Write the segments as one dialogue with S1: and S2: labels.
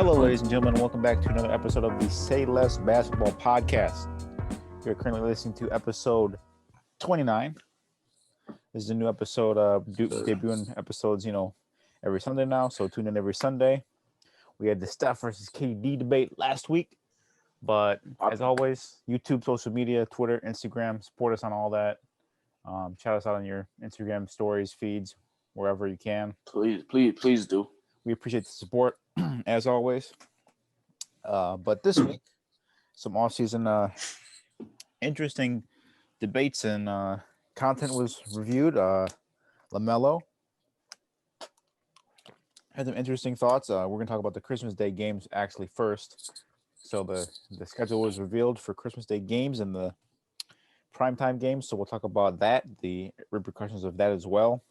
S1: Hello, ladies and gentlemen. Welcome back to another episode of the Say Less Basketball Podcast. You're currently listening to episode 29. This is a new episode, debuting episodes, every Sunday now. So tune in every Sunday. We had the Steph versus KD debate last week. But as always, YouTube, social media, Twitter, Instagram, support us on all that. Shout us out on your Instagram stories, feeds, wherever you can.
S2: Please do.
S1: We appreciate the support, as always. But this week, some off-season interesting debates and content was reviewed. LaMelo had some interesting thoughts. We're going to talk about the Christmas Day games actually first. So the schedule was revealed for Christmas Day games and the primetime games. So we'll talk about that, the repercussions of that as well.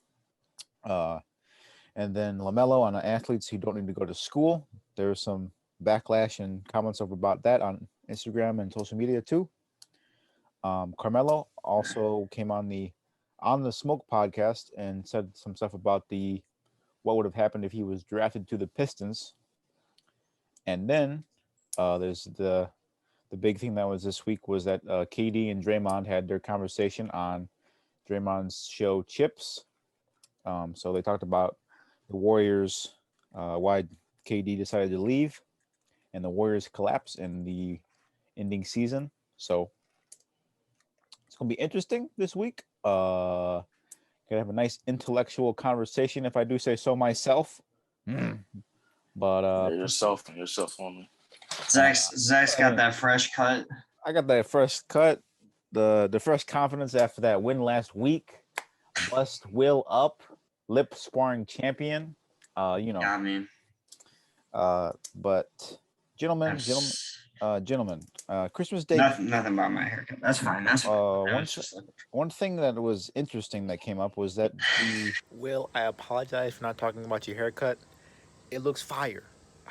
S1: And then LaMelo on athletes who don't need to go to school. There's some backlash and comments about that on Instagram and social media too. Carmelo also came on the Smoke podcast and said some stuff about what would have happened if he was drafted to the Pistons. And then there's the big thing that was this week was that KD and Draymond had their conversation on Draymond's show Chips. So they talked about the Warriors, why KD decided to leave, and the Warriors collapse in the ending season. So it's going to be interesting this week. Gonna have a nice intellectual conversation, if I do say so myself. But
S2: yourself only.
S3: Zach's got that fresh cut.
S1: I got that fresh cut. The fresh confidence after that win last week. Bust Will up. Lip sparring champion,
S3: Yeah, I mean.
S1: But gentlemen, Christmas Day.
S3: Nothing about my haircut. That's fine.
S1: One thing that was interesting that came up was that Will, I apologize for not talking about your haircut. It looks fire.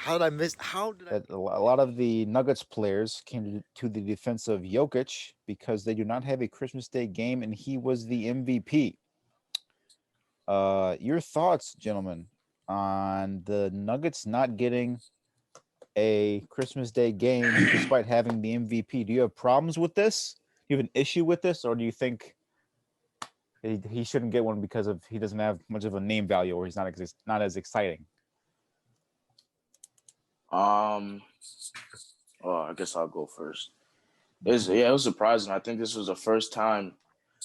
S1: A lot of the Nuggets players came to the defense of Jokic because they do not have a Christmas Day game, and he was the MVP. Your thoughts, gentlemen, on the Nuggets not getting a Christmas Day game despite having the MVP. Do you have problems with this? Do you have an issue with this, or do you think he shouldn't get one because he doesn't have much of a name value, or he's not as exciting?
S2: Well, I guess I'll go first. It was surprising. I think this was the first time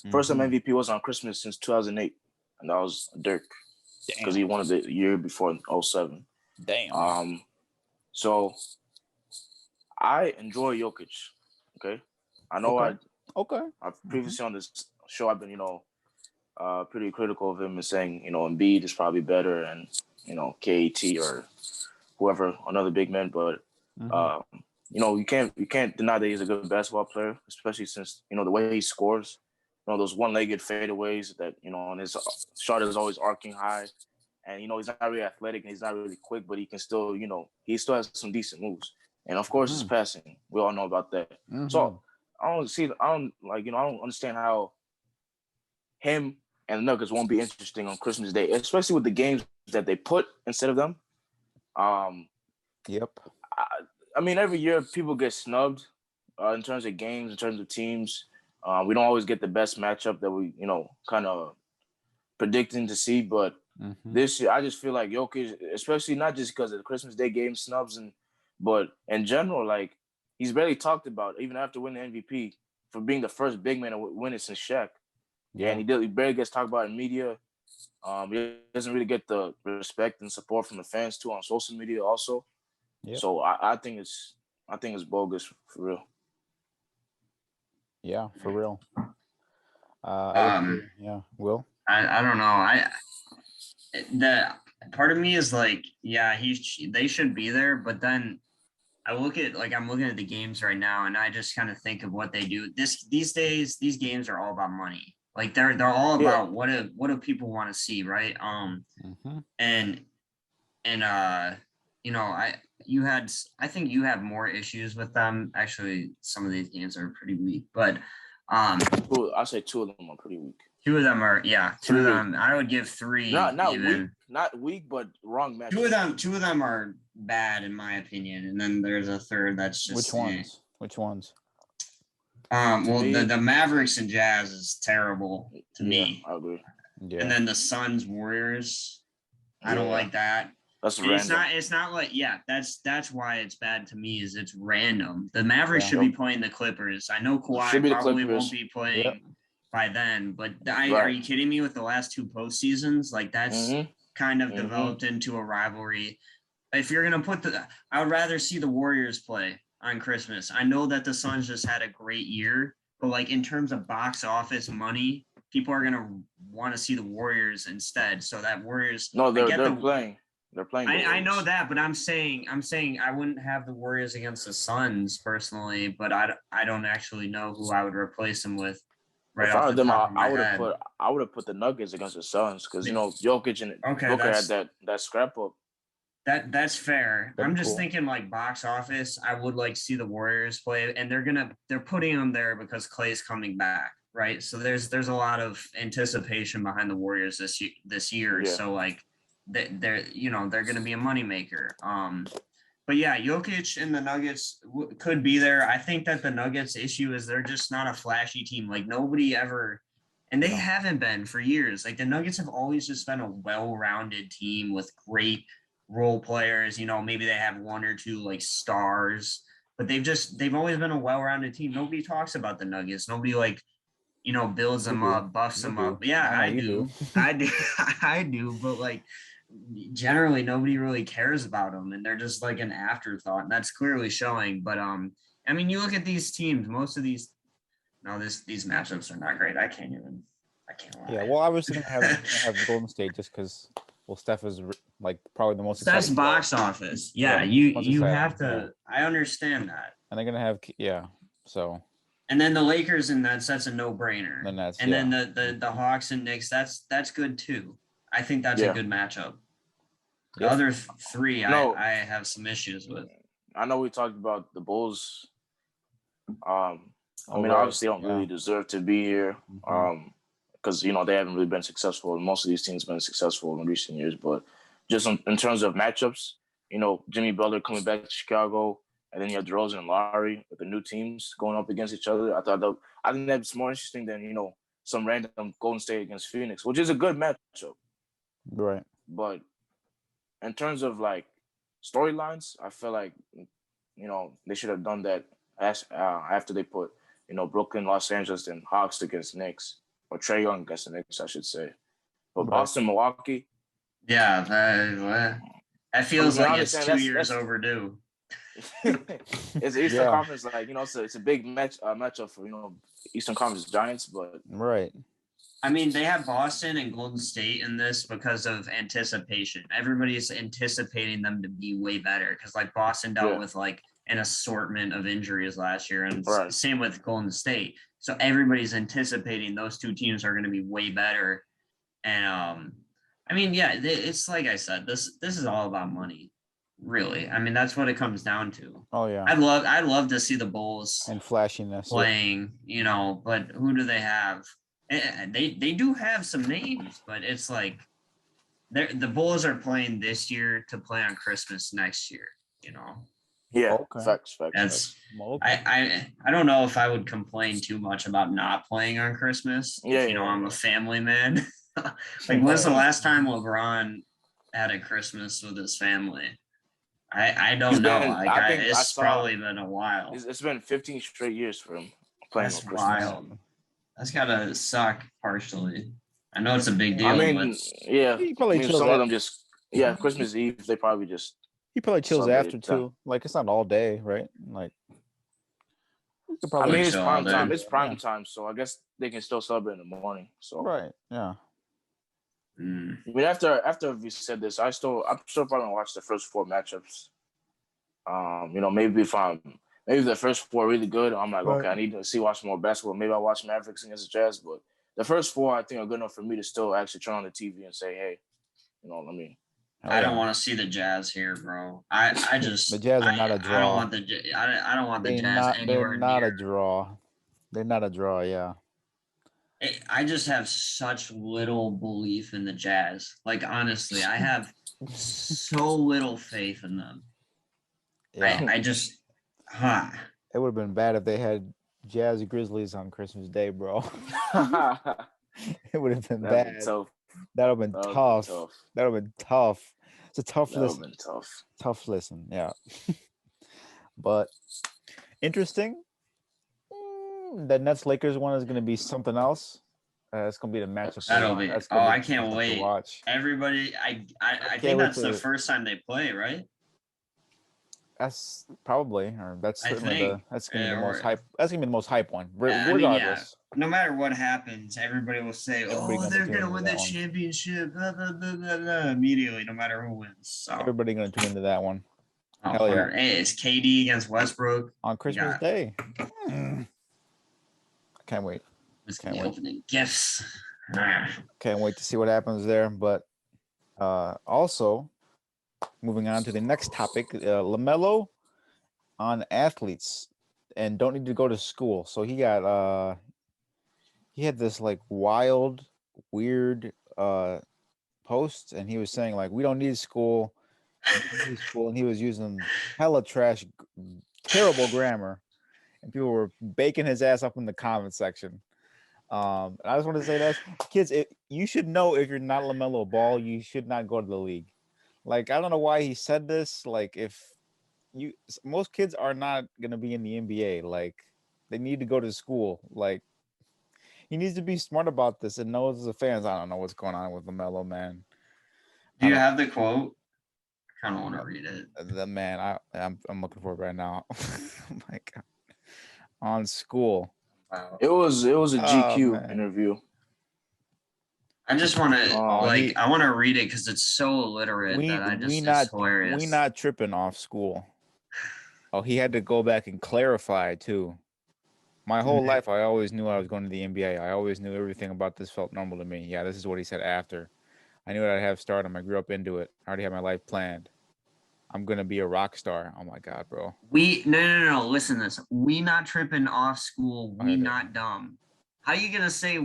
S2: MVP was on Christmas since 2008. And that was Dirk, because he won it the year before in 2007.
S1: Damn.
S2: So I enjoy Jokic. Okay, I know. I've previously on this show I've been pretty critical of him and saying Embiid is probably better and KT or whoever another big man, but you can't deny that he's a good basketball player, especially since the way he scores. Those one-legged fadeaways that, and his shot is always arcing high. And, he's not really athletic and he's not really quick, but he can still, he still has some decent moves. And, of course, his passing. We all know about that. So, I don't understand how him and the Nuggets won't be interesting on Christmas Day, especially with the games that they put instead of them.
S1: Yep.
S2: I mean, every year people get snubbed in terms of games, in terms of teams. We don't always get the best matchup that we, kind of predicting to see. But this year, I just feel like Jokic, especially not just because of the Christmas Day game snubs, but in general, like he's barely talked about, even after winning the MVP, for being the first big man to win it since Shaq. Yeah, and he barely gets talked about in media. He doesn't really get the respect and support from the fans too on social media also. Yep. So I think it's bogus for real.
S1: Yeah, for real. Will?
S3: I don't know. The part of me is like, yeah, they should be there, but then I'm looking at the games right now, and I just kind of think of what they do. These days, these games are all about money. Like they're all about what do people want to see, right? I think you have more issues with them. Actually, some of these games are pretty weak, but
S2: I say 2 of them are pretty weak.
S3: 2 of them are, yeah. 2 of them. I would give 3.
S2: Not weak, but wrong match.
S3: 2 of them are bad in my opinion, and then there's a third that's just.
S1: Which ones?
S3: The Mavericks and Jazz is terrible to me.
S2: I agree.
S3: Yeah. And then the Suns Warriors, I don't like that.
S2: That's random.
S3: It's not like that's why it's bad to me is it's random. The Mavericks should be playing the Clippers. I know Kawhi probably won't be playing by then, but are you kidding me? With the last 2 postseasons, like that's kind of developed into a rivalry. If you're gonna I would rather see the Warriors play on Christmas. I know that the Suns just had a great year, but like in terms of box office money, people are gonna want to see the Warriors instead. So that Warriors.
S2: No, they're playing. They're playing.
S3: I know that, but I'm saying I wouldn't have the Warriors against the Suns personally, but I don't actually know who I would replace them with. Right
S2: if I were them, I would have put the Nuggets against the Suns because Jokic and Booker had that scrap up.
S3: That's fair. I'm just thinking like box office. I would like to see the Warriors play, and they're putting them there because Clay's coming back, right? So there's a lot of anticipation behind the Warriors this year. Yeah. So like they're going to be a moneymaker. But yeah, Jokic and the Nuggets could be there. I think that the Nuggets issue is they're just not a flashy team. Like nobody ever, and they haven't been for years. Like the Nuggets have always just been a well-rounded team with great role players. Maybe they have 1 or 2 like stars, but they've always been a well-rounded team. Nobody talks about the Nuggets. Nobody builds them up, buffs them up. Yeah, I do. I do. But like, generally nobody really cares about them, and they're just like an afterthought, and that's clearly showing. But I mean, you look at these teams, most of these matchups are not great. I can't lie.
S1: Yeah, well, I was gonna have Golden State just because Steph is like probably the most
S3: Steph's box office. Yeah, you have to. I understand that.
S1: And they're gonna have so.
S3: And then the Lakers and that's a no-brainer. Then the Hawks and Knicks, that's good too. I think that's a good matchup. The other 3, I have some issues with.
S2: I know we talked about the Bulls. Obviously, they don't really deserve to be here because, they haven't really been successful. Most of these teams have been successful in recent years. But just in terms of matchups, Jimmy Butler coming back to Chicago, and then you have DeRozan and Lowry with the new teams going up against each other. I think that's more interesting than, some random Golden State against Phoenix, which is a good matchup.
S1: Right.
S2: But in terms of like storylines, I feel like they should have done that after they put Brooklyn, Los Angeles, and Hawks against Knicks, or Trae Young against the Knicks, I should say. But Boston, Milwaukee.
S3: Yeah, that feels like it's 2 years overdue.
S2: It's Eastern Conference, like it's a big matchup for Eastern Conference Giants, but
S1: right.
S3: I mean, they have Boston and Golden State in this because of anticipation. Everybody's anticipating them to be way better because, like, Boston dealt with, like, an assortment of injuries last year, and same with Golden State. So everybody's anticipating those 2 teams are going to be way better. And, I mean, yeah, it's like I said, this is all about money, really. I mean, that's what it comes down to.
S1: Oh, yeah.
S3: I'd love to see the Bulls
S1: and flashiness
S3: playing, but who do they have? They do have some names, but it's like the Bulls are playing this year to play on Christmas next year.
S2: Yeah, facts.
S3: I don't know if I would complain too much about not playing on Christmas. I'm a family man. Like, when's the last time LeBron had a Christmas with his family? I don't know. It's probably been a while.
S2: It's been 15 straight years for him playing on Christmas.
S3: Wild. That's gotta suck partially. I know it's a big deal.
S2: I mean,
S3: but
S1: he probably
S2: some of them just Christmas Eve they probably just.
S1: He probably chills after too. Like it's not all day, right? Like.
S2: It's prime time. It's prime time, so I guess they can still celebrate in the morning. So
S1: right, yeah.
S2: I mean, after we said this, I'm still probably gonna watch the first 4 matchups. Maybe the first 4 are really good. I'm like, okay, I need to watch more basketball. Maybe I'll watch Mavericks against the Jazz, but the first 4 I think are good enough for me to still actually turn on the TV and say, hey, let me.
S3: I don't want to see the Jazz here, bro. I just
S1: the Jazz are not a draw.
S3: I don't want the Jazz anywhere
S1: near. Not a draw. They're not a draw, yeah.
S3: I just have such little belief in the Jazz. Like, honestly, I have so little faith in them.
S1: Yeah.
S3: I just,
S1: It would have been bad if they had Jazz Grizzlies on Christmas Day, bro. It would have been bad. That would have been tough. That would have been tough. It's a tough listen.
S2: That would have been tough.
S1: Tough listen, yeah. But interesting. The Nets Lakers one is going to be something else. It's going to be the matchup.
S3: That'll be. I can't wait.
S1: Watch.
S3: Everybody, I think that's the first time they play, right?
S1: That's probably, or that's certainly that's going to be the most hype. That's going to be the most hype one.
S3: Regardless. No matter what happens, everybody will say, "Oh, they're going to win the championship." Blah, blah, blah, blah, blah, immediately, no matter who wins. So.
S1: Everybody going to tune into that one.
S3: Hell yeah! Hey, it's KD against Westbrook
S1: on Christmas Day. I can't wait.
S3: Can't wait. Opening gifts.
S1: Can't wait to see what happens there. But also, moving on to the next topic, LaMelo on athletes and don't need to go to school. So he got he had this like wild, weird post, and he was saying like, we don't need school. And he was using hella trash, terrible grammar, and people were baking his ass up in the comment section. And I just want to say that, kids, you should know if you're not LaMelo Ball, you should not go to the league. Like, I don't know why he said this. Like, most kids are not gonna be in the NBA. Like, they need to go to school. Like, he needs to be smart about this and know as the fans. I don't know what's going on with LaMelo, man.
S3: Do you have the quote? I kind of want to read it.
S1: The man, I'm looking for it right now. Oh my God. On school.
S2: Wow. It was a GQ interview.
S3: I just want to I want to read it because it's so illiterate it's hilarious.
S1: We not tripping off school. Oh, he had to go back and clarify too. My whole life, I always knew I was going to the NBA. I always knew everything about this felt normal to me. Yeah, this is what he said after. I knew I'd have stardom. I grew up into it. I already had my life planned. I'm gonna be a rock star. Oh my God, bro.
S3: No. Listen to this. We not tripping off school. We not dumb. How you gonna say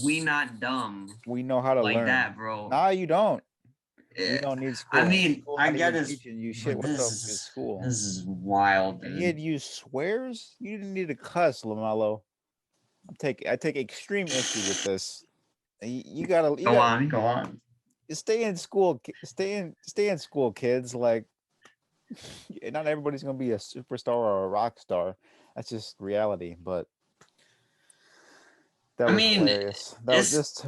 S3: we not dumb?
S1: We know how to learn
S3: like that, bro.
S1: Nah, you don't. You don't need school.
S3: I mean, I get it.
S1: You shit. What's up with school?
S3: This is wild.
S1: Dude. He had used swears. You didn't need to cuss, LaMelo. I take extreme issue with this. You gotta
S3: go on.
S1: Stay in school. Stay in school, kids. Like, not everybody's gonna be a superstar or a rock star. That's just reality. But that was hilarious. That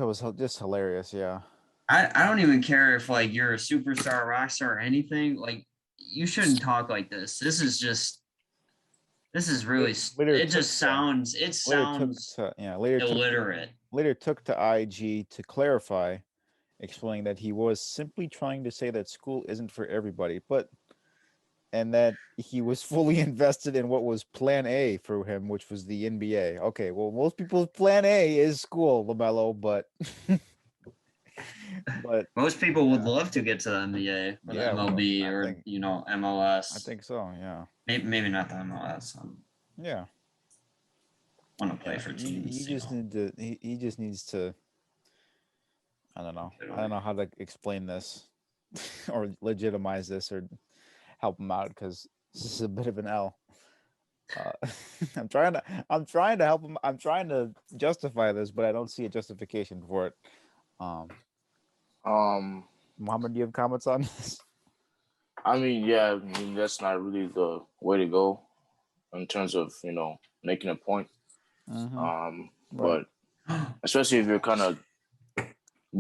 S1: was just hilarious. Yeah.
S3: I don't even care if like you're a superstar, rock star, or anything. Like, you shouldn't talk like this. This is really. It sounds illiterate.
S1: Later took to IG to clarify, explaining that he was simply trying to say that school isn't for everybody, and that he was fully invested in what was plan A for him, which was the NBA. Okay, well, most people's plan A is school, LaMelo, but
S3: most people would love to get to the NBA or the MLB or MLS.
S1: I think so, yeah.
S3: Maybe not the MLS.
S1: Yeah.
S3: Want to play for teams.
S1: He just needs to. I don't know how to explain this or legitimize this or help him out, because this is a bit of an L. I'm trying to help him. I'm trying to justify this, but I don't see a justification for it. Mohammed, do you have comments on this?
S2: I mean, that's not really the way to go in terms of making a point.
S1: Mm-hmm.
S2: But especially if you're kind of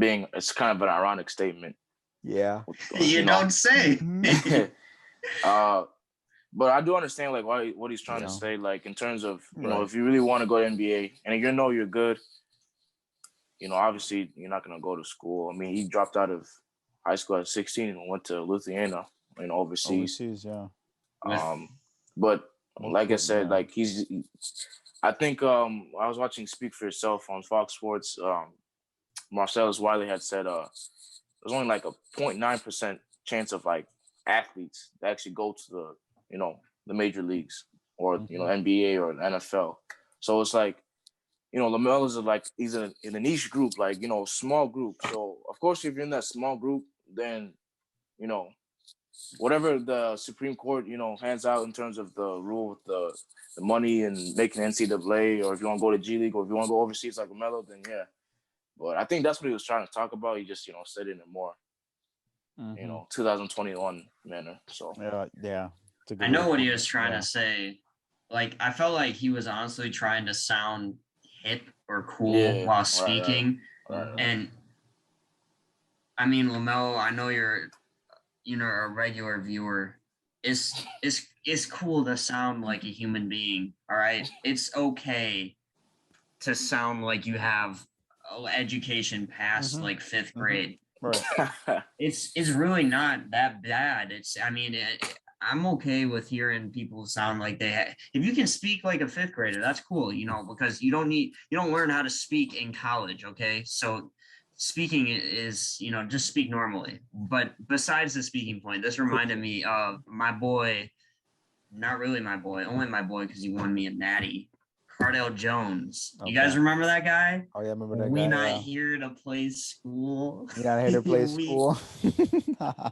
S2: it's kind of an ironic statement.
S1: Yeah.
S3: You don't say.
S2: But I do understand like what he's trying to say, like in terms of if you really want to go to NBA and you're good, obviously you're not gonna go to school. I mean, he dropped out of high school at 16 and went to Lithuania, overseas.
S1: Yeah.
S2: But like I said, like I think I was watching Speak for Yourself on Fox Sports. Marcellus Wiley had said there's only like a 0.9% chance of like athletes that actually go to the the major leagues or NBA or the NFL. So it's like, LaMelo's he's in a niche group, small group. So of course, if you're in that small group, then whatever the Supreme Court hands out in terms of the rule with the money and making NCAA, or if you want to go to G League, or if you want to go overseas like LaMelo, then yeah. But I think that's what he was trying to talk about. He just said it in a more 2021 manner. So
S1: yeah.
S3: I know what he was trying to say. Like, I felt like he was honestly trying to sound hip or cool while speaking.
S2: Right.
S3: And I mean, LaMelo, I know you're a regular viewer. It's cool to sound like a human being. All right. It's okay to sound like you have education past like fifth grade.
S1: Right.
S3: It's really not that bad. I'm okay with hearing people sound like if you can speak like a fifth grader, that's cool, because you don't learn how to speak in college. Okay. So speaking is, just speak normally. But besides the speaking point, this reminded me of my boy, not really my boy, only my boy, because he won me a natty. Cardell Jones. Okay. You guys remember that guy?
S1: Oh, yeah, I remember that guy.
S3: We not here to play school.
S1: We not here to play school.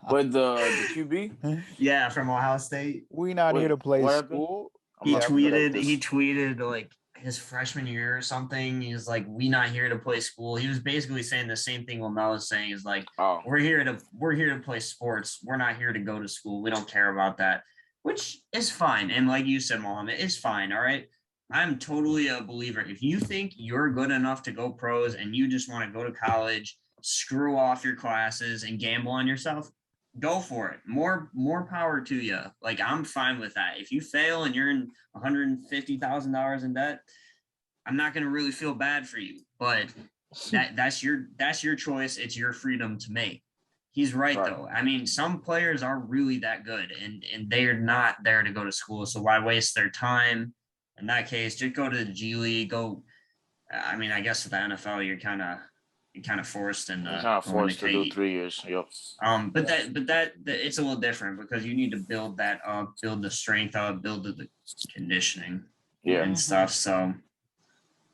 S2: But the QB?
S3: Yeah, from Ohio State.
S1: We not here to play school.
S3: He tweeted like his freshman year or something. He's like, we not here to play school. He was basically saying the same thing LaMelo is saying, is like, we're here to play sports. We're not here to go to school. We don't care about that, which is fine. And like you said, Mohammed, it's fine. All right. I'm totally a believer. If you think you're good enough to go pros and you just want to go to college, screw off your classes and gamble on yourself, go for it. More power to you. Like, I'm fine with that. If you fail and you're in $150,000 in debt, I'm not going to really feel bad for you, but that's your choice. It's your freedom to make. He's right though. I mean, some players are really that good and they're not there to go to school. So why waste their time? In that case, just go to the G League. I mean, I guess with the NFL, you're kind of forced and
S2: to do 3 years. Yep.
S3: But that it's a little different because you need to build that up, build the strength up, build the conditioning, and stuff. So,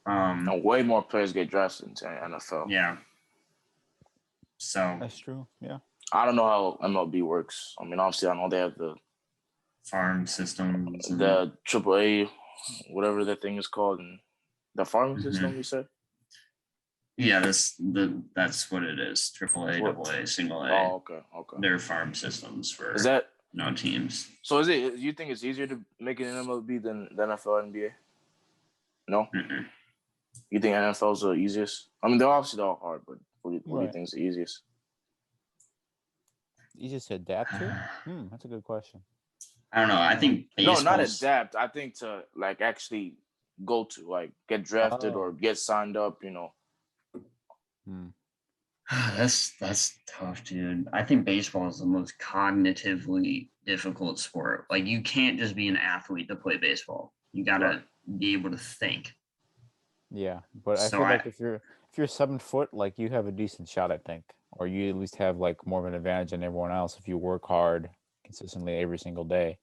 S2: and way more players get drafted into NFL.
S3: Yeah. So
S1: that's true. Yeah.
S2: I don't know how MLB works. I mean, obviously, I know they have the
S3: farm system,
S2: the AAA. Whatever that thing is called, and the farming system, you said?
S3: Yeah, that's what it is. AAA, AA, single A.
S2: Oh, okay.
S3: They're farm systems for teams.
S2: So is it? You think it's easier to make it in MLB than the NFL, NBA? No.
S3: Mm-mm.
S2: You think NFL is the easiest? I mean, they're obviously all hard, but what do you think is the easiest?
S1: Easiest to adapt to? That's a good question.
S3: I don't know. I think
S2: no, not adapt. I think to actually go to get drafted or get signed up.
S3: That's tough, dude. I think baseball is the most cognitively difficult sport. Like, you can't just be an athlete to play baseball. You gotta be able to think.
S1: Yeah, but I feel like if you're 7 foot, you have a decent shot, I think, or you at least have more of an advantage than everyone else if you work hard consistently every single day.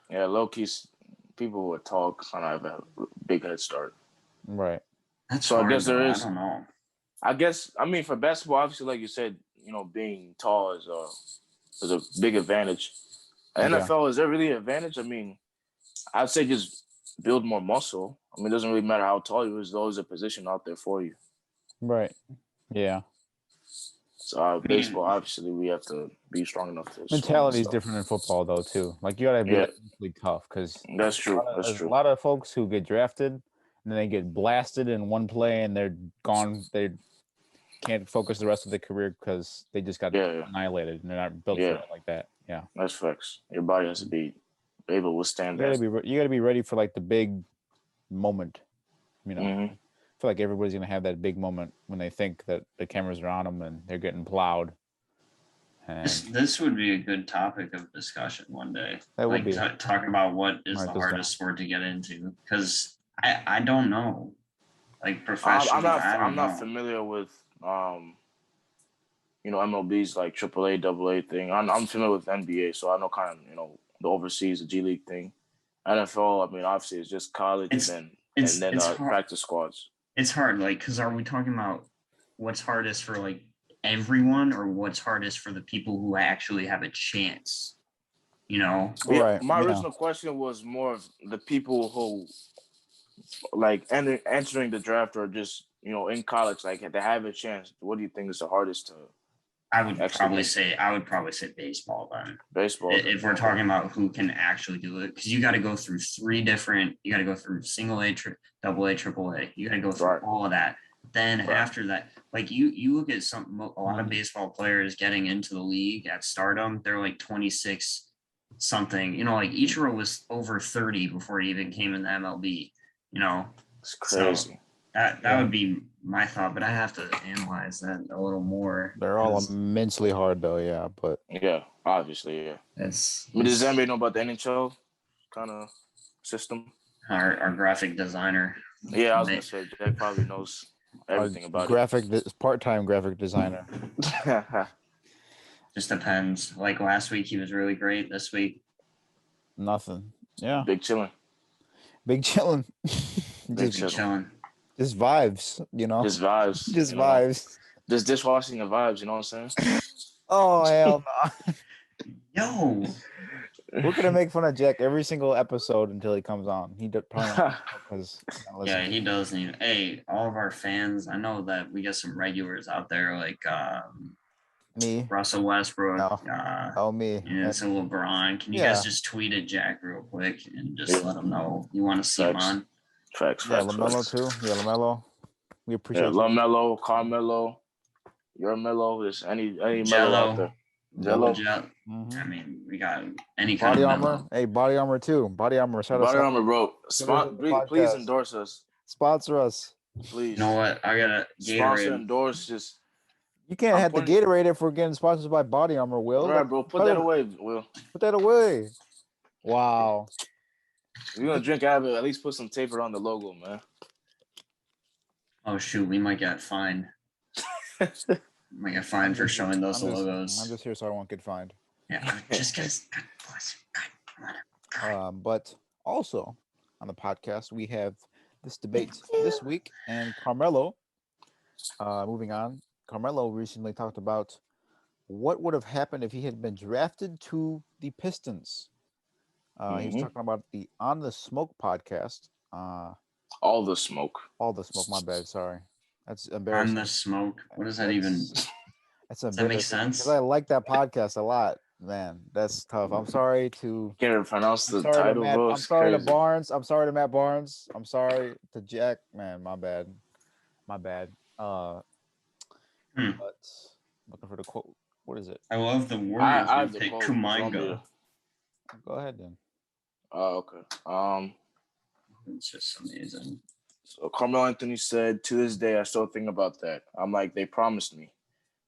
S2: Yeah, low-key, people who are tall kind of have a big head start.
S1: Right.
S3: That's
S2: so
S3: hard,
S2: I guess there is.
S3: I don't know.
S2: I guess, I mean, for basketball, obviously, like you said, being tall is a big advantage. NFL, is there really an advantage? I mean, I'd say just build more muscle. I mean, it doesn't really matter how tall you are. There's always a position out there for you.
S1: Right. Yeah.
S2: So baseball, obviously, we have to be strong enough to.
S1: Mentality is different in football, though, too. You gotta be really tough because
S2: that's true.
S1: A lot of folks who get drafted and then they get blasted in one play and they're gone. They can't focus the rest of their career because they just got annihilated and they're not built for it like that. Yeah,
S2: that's facts. Your body has to be able to withstand that.
S1: You gotta be ready for the big moment. I feel like everybody's going to have that big moment when they think that the cameras are on them and they're getting plowed. And
S3: this would be a good topic of discussion one day.
S1: That would be.
S3: Talking about what is the hardest sport to get into. Because I don't know. Professional.
S2: I'm not familiar with, MLB's AAA, AA thing. I'm familiar with NBA, so I know kind of, the overseas, the G League thing. NFL, I mean, obviously it's just college and then and then practice squads.
S3: It's hard, like, because are we talking about what's hardest for like everyone, or what's hardest for the people who actually have a chance? You know,
S2: right? My original question was more of the people who like entering the draft or just in college, like they have a chance. What do you think is the hardest to?
S3: I would probably say baseball then.
S2: Baseball.
S3: If we're talking about who can actually do it, because you got to go through you got to go through single A, double A, triple A. You got to go through all of that. Then after that, like you look at a lot of baseball players getting into the league at stardom, they're like 26 something. Like Ichiro was over 30 before he even came in the MLB.
S2: It's crazy.
S3: So that would be my thought, but I have to analyze that a little more.
S1: They're all immensely hard, though. Yeah, but
S2: obviously, yeah.
S3: Does
S2: anybody know about the NHL kind of system?
S3: Our graphic designer.
S2: Yeah, I was gonna say Jack probably knows everything about it.
S1: Part-time graphic designer.
S3: Just depends. Like last week, he was really great. This week,
S1: nothing. Yeah,
S2: big chilling.
S1: Big chilling.
S3: chilling.
S1: Just vibes,
S2: Just vibes.
S1: Just vibes.
S2: Just dishwashing and vibes, you know what I'm saying?
S1: Oh, hell
S3: no.
S1: Yo. We're going to make fun of Jack every single episode until he comes on. He probably because
S3: he does need. Hey, all of our fans, I know that we got some regulars out there like
S1: me,
S3: Russell Westbrook.
S1: Me.
S3: Yeah, so LeBron. Can you guys just tweet at Jack real quick and just let him know you want to see him on?
S2: Facts.
S1: LaMelo too. Yeah, LaMelo. We appreciate
S2: LaMelo, Carmelo, your Melo. There's any
S3: Jello
S2: Melo out there. Jello.
S3: I mean, we got any
S1: kind
S3: body
S1: of armor. Melo. Hey, body armor too. Body armor.
S2: Body armor, bro. Please endorse us.
S1: Sponsor us.
S2: Please.
S3: You know what? I gotta
S2: sponsor, endorse. Just
S1: you can't have the Gatorade if we're getting sponsored by Body Armor, Will.
S2: Right, bro. Put that away, Will.
S1: Put that away. Wow.
S2: If you're gonna drink out of it, at least put some tape around the logo, man.
S3: Oh shoot, we might get fined. Might get fined for showing those logos.
S1: I'm just here so I won't get fined.
S3: Yeah, just guys.
S1: But also on the podcast we have this debate this week, and Carmelo. Moving on, Carmelo recently talked about what would have happened if he had been drafted to the Pistons. He was talking about the On the Smoke podcast.
S2: All the Smoke.
S1: My bad. Sorry, that's embarrassing.
S3: On the Smoke. What does that even?
S1: Does
S3: that make sense?
S1: Because I like that podcast a lot. Man, that's tough. I'm sorry to.
S2: Can't even pronounce the title, bro.
S1: I'm sorry to Barnes. I'm sorry to Matt Barnes. I'm sorry to Jack. Man, my bad. But looking for the quote. What is it?
S3: I love the Warriors. I take Kuminga.
S1: Go ahead then.
S2: Oh, okay.
S3: It's just amazing.
S2: So Carmelo Anthony said, "To this day, I still think about that. I'm like, they promised me.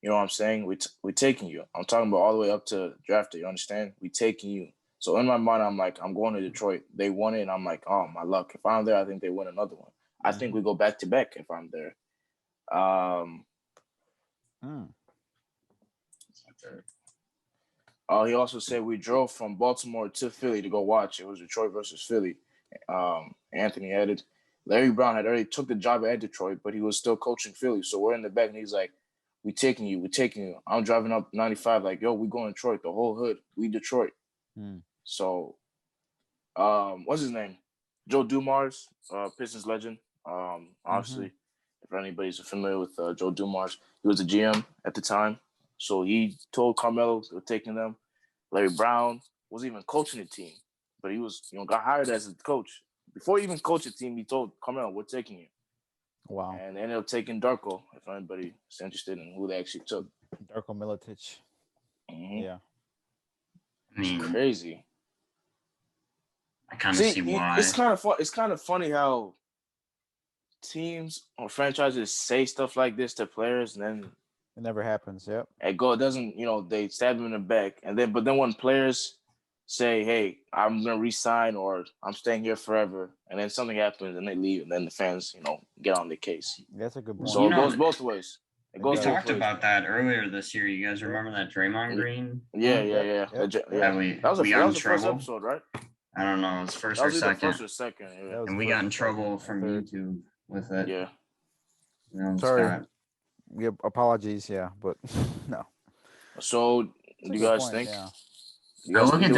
S2: You know what I'm saying? We're taking you. I'm talking about all the way up to draft day. You understand? We taking you. So in my mind, I'm like, I'm going to Detroit. They won it, and I'm like, oh, my luck. If I'm there, I think they win another one. I think we go back to back if I'm there. He also said we drove from Baltimore to Philly to go watch. It was Detroit versus Philly. Anthony added, Larry Brown had already took the job at Detroit, but he was still coaching Philly. So we're in the back, and he's like, we taking you. I'm driving up 95 like, yo, we going Detroit, the whole hood. We Detroit. So, what's his name? Joe Dumars, Pistons legend. Obviously, if anybody's familiar with Joe Dumars, he was the GM at the time. So he told Carmelo we're taking them. Larry Brown wasn't even coaching the team, but he was, got hired as a coach. Before he even coached the team, he told Carmelo, we're taking you.
S1: Wow.
S2: And they ended up taking Darko, if anybody is interested in who they actually took.
S1: Darko Milicic. Yeah.
S2: It's crazy.
S3: I kind of see why.
S2: It's kind of fun. It's kind of funny how teams or franchises say stuff like this to players, and then
S1: it never happens. Yep.
S2: It doesn't. They stab them in the back, but then when players say, "Hey, I'm gonna resign," or "I'm staying here forever," and then something happens and they leave, and then the fans, get on the case.
S1: That's a good point.
S2: So it goes both ways.
S3: We talked about that earlier this year. You guys remember that Draymond Green?
S2: Yeah.
S3: That we got in trouble.
S2: Episode, right?
S3: I don't know. It was first or second.
S2: Yeah.
S3: And we got in trouble from YouTube with it.
S2: Yeah.
S1: Sorry. We have apologies, but no.
S2: So, do you guys think?
S1: Yeah.
S3: I look at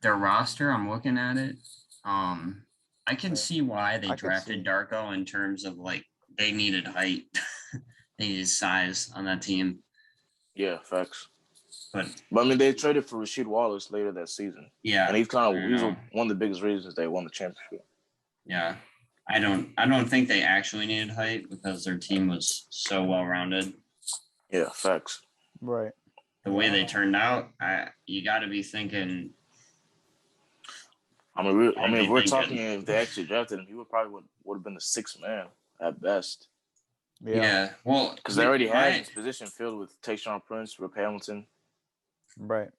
S3: their roster. I'm looking at it. I can see why they drafted Darko in terms of like they needed height, they needed size on that team.
S2: Yeah, facts. But I mean, they traded for Rasheed Wallace later that season.
S3: Yeah,
S2: and he's one of the biggest reasons they won the championship.
S3: Yeah, I don't think they actually needed height because their team was so well rounded.
S2: Yeah, facts.
S1: Right.
S3: The way they turned out, you got to be thinking.
S2: I mean, if we're talking, if they actually drafted him, he would have been the sixth man at best.
S3: Yeah. Well,
S2: because they already had his position filled with Tayshaun Prince, Rip Hamilton.
S1: Right.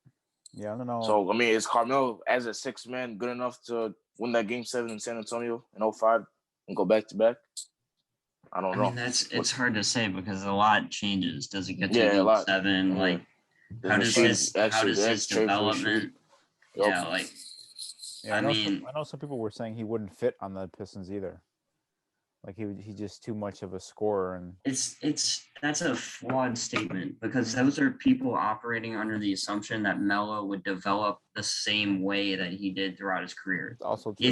S1: Yeah, I don't know.
S2: So I mean, is Carmelo as a sixth man good enough to win that Game 7 in San Antonio in 2005 and go back to back? I don't know.
S3: I mean, it's hard to say because a lot changes. Does it get to Game 7? Yeah. Like, how does his development? Yeah, like.
S1: Yeah, I know some people were saying he wouldn't fit on the Pistons either. Like he's just too much of a scorer, and
S3: that's a flawed statement because those are people operating under the assumption that Melo would develop the same way that he did throughout his career.
S1: It's also true,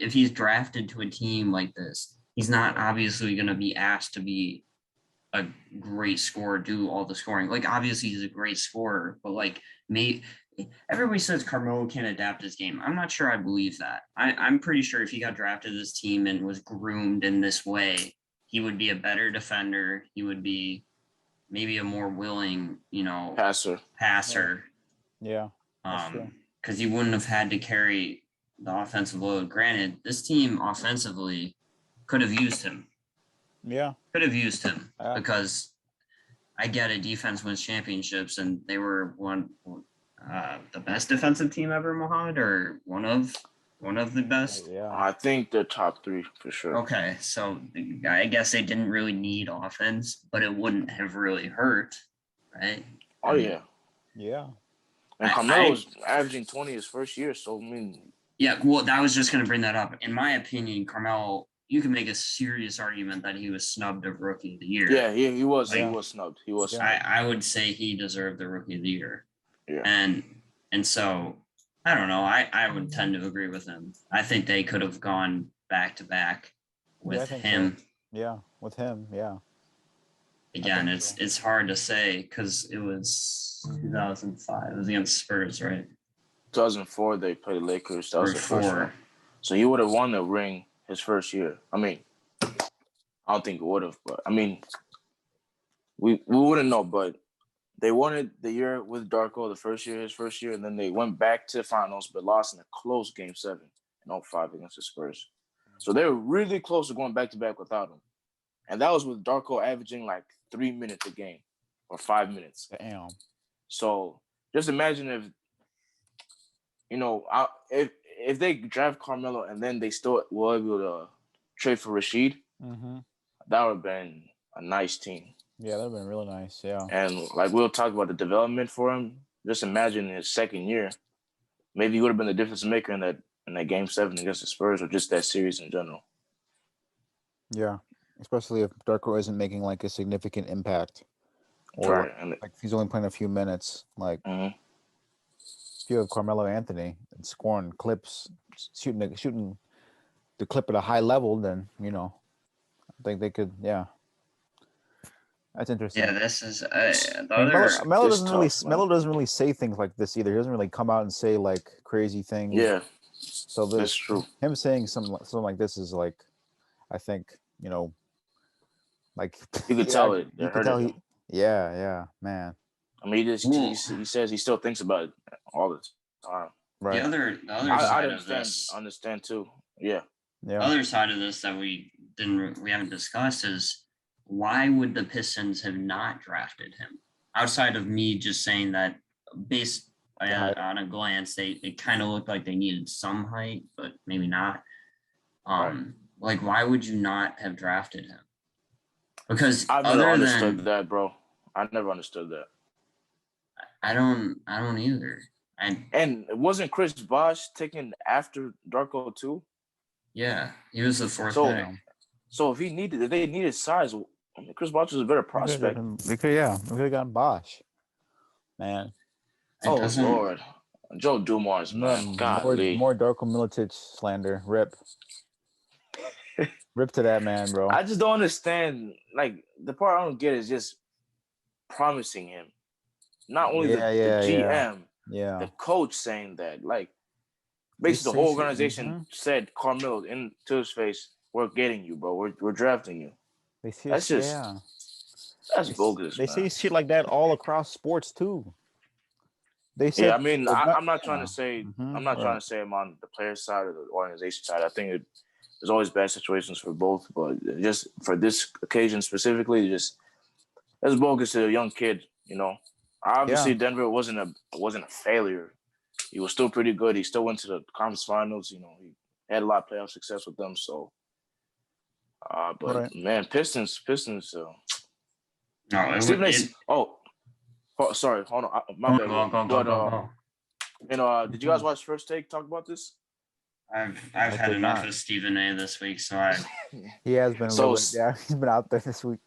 S3: if he's drafted to a team like this, he's not obviously going to be asked to be a great scorer, do all the scoring. Like obviously he's a great scorer, but like everybody says Carmelo can't adapt his game. I'm not sure I believe that. I'm pretty sure if he got drafted to this team and was groomed in this way, he would be a better defender. He would be maybe a more willing, passer.
S1: Yeah.
S3: Because he wouldn't have had to carry the offensive load. Granted, this team offensively could have used him.
S1: Yeah.
S3: Could have used him because I get it. Defense wins championships, and they were the best defensive team ever, Mohammed, or one of the best.
S1: Yeah,
S2: I think they're top 3 for sure.
S3: Okay, so I guess they didn't really need offense, but it wouldn't have really hurt, right?
S2: Oh yeah. And Carmelo was averaging 20 his first year, so I mean.
S3: Yeah, well, I was just going to bring that up. In my opinion, Carmelo, you can make a serious argument that he was snubbed of Rookie of the Year.
S2: Yeah, he was. He was snubbed. He was.
S3: I would say he deserved the Rookie of the Year.
S2: Yeah.
S3: And so I don't know. I would tend to agree with him. I think they could have gone back to back with him.
S1: So. Yeah, with him. Yeah.
S3: Again, it's hard to say because it was 2005. It was against Spurs, right?
S2: 2004 they played the Lakers. That was the first one. So he would have won the ring his first year. I mean, I don't think it would have, but I mean, we wouldn't know, but. They won it the year with Darko, his first year, and then they went back to the finals, but lost in a close Game 7 in 2005 against the Spurs. So they were really close to going back-to-back without him. And that was with Darko averaging like 3 minutes a game or 5 minutes.
S1: Damn.
S2: So just imagine if they draft Carmelo and then they still were able to trade for Rasheed, that would have been a nice team.
S1: Yeah, that would have been really nice, yeah.
S2: And like we'll talk about the development for him. Just imagine in his second year, maybe he would have been the difference maker in that Game 7 against the Spurs or just that series in general.
S1: Yeah, especially if Darko isn't making like a significant impact. Or like if he's only playing a few minutes. Like if you have Carmelo Anthony and scoring clips, shooting the clip at a high level, then, I think they could, That's interesting.
S3: Yeah, this is
S1: Melo doesn't really say things like this either. He doesn't really come out and say like crazy things.
S2: Yeah,
S1: so
S2: that's true.
S1: Him saying something like this is like, I think like
S2: you could tell it.
S1: You could tell yeah, man.
S2: I mean, he says he still thinks about it all the time.
S3: Right. The other side of this,
S2: understand too. Yeah.
S3: The other side of this that we haven't discussed is. Why would the Pistons have not drafted him? Outside of me just saying that based on a glance, it kind of looked like they needed some height, but maybe not. Like, why would you not have drafted him? Because
S2: I've never understood that, bro. I never understood that.
S3: I don't either.
S2: And it wasn't Chris Bosh taken after Darko too?
S3: Yeah, he was the fourth pick.
S2: So if they needed size, I mean, Chris Bosh was a better prospect.
S1: We could have gotten Bosh, man.
S2: Oh Lord, Joe Dumars, man,
S1: more Darko Milicic slander. Rip to that man, bro.
S2: I just don't understand. Like the part I don't get is just promising him, not only the GM, the coach saying that. Like basically, the whole organization said Carmelo into his face, "We're getting you, bro. We're drafting you." That's bogus.
S1: They say shit like that all across sports too.
S2: They said, I mean, I'm not trying to say I'm not trying to say I'm on the player side or the organization side. I think there's always bad situations for both, but just for this occasion specifically, just that's bogus to a young kid. You know, obviously Denver wasn't a failure. He was still pretty good. He still went to the conference finals. You know, he had a lot of playoff success with them. So, but man, Pistons.
S3: No,
S2: sorry, hold on, my bad.
S3: Go.
S2: You know, did you guys watch First Take talk about this?
S3: I've had enough of Stephen A. this week, so
S1: he has been he's been out there this week.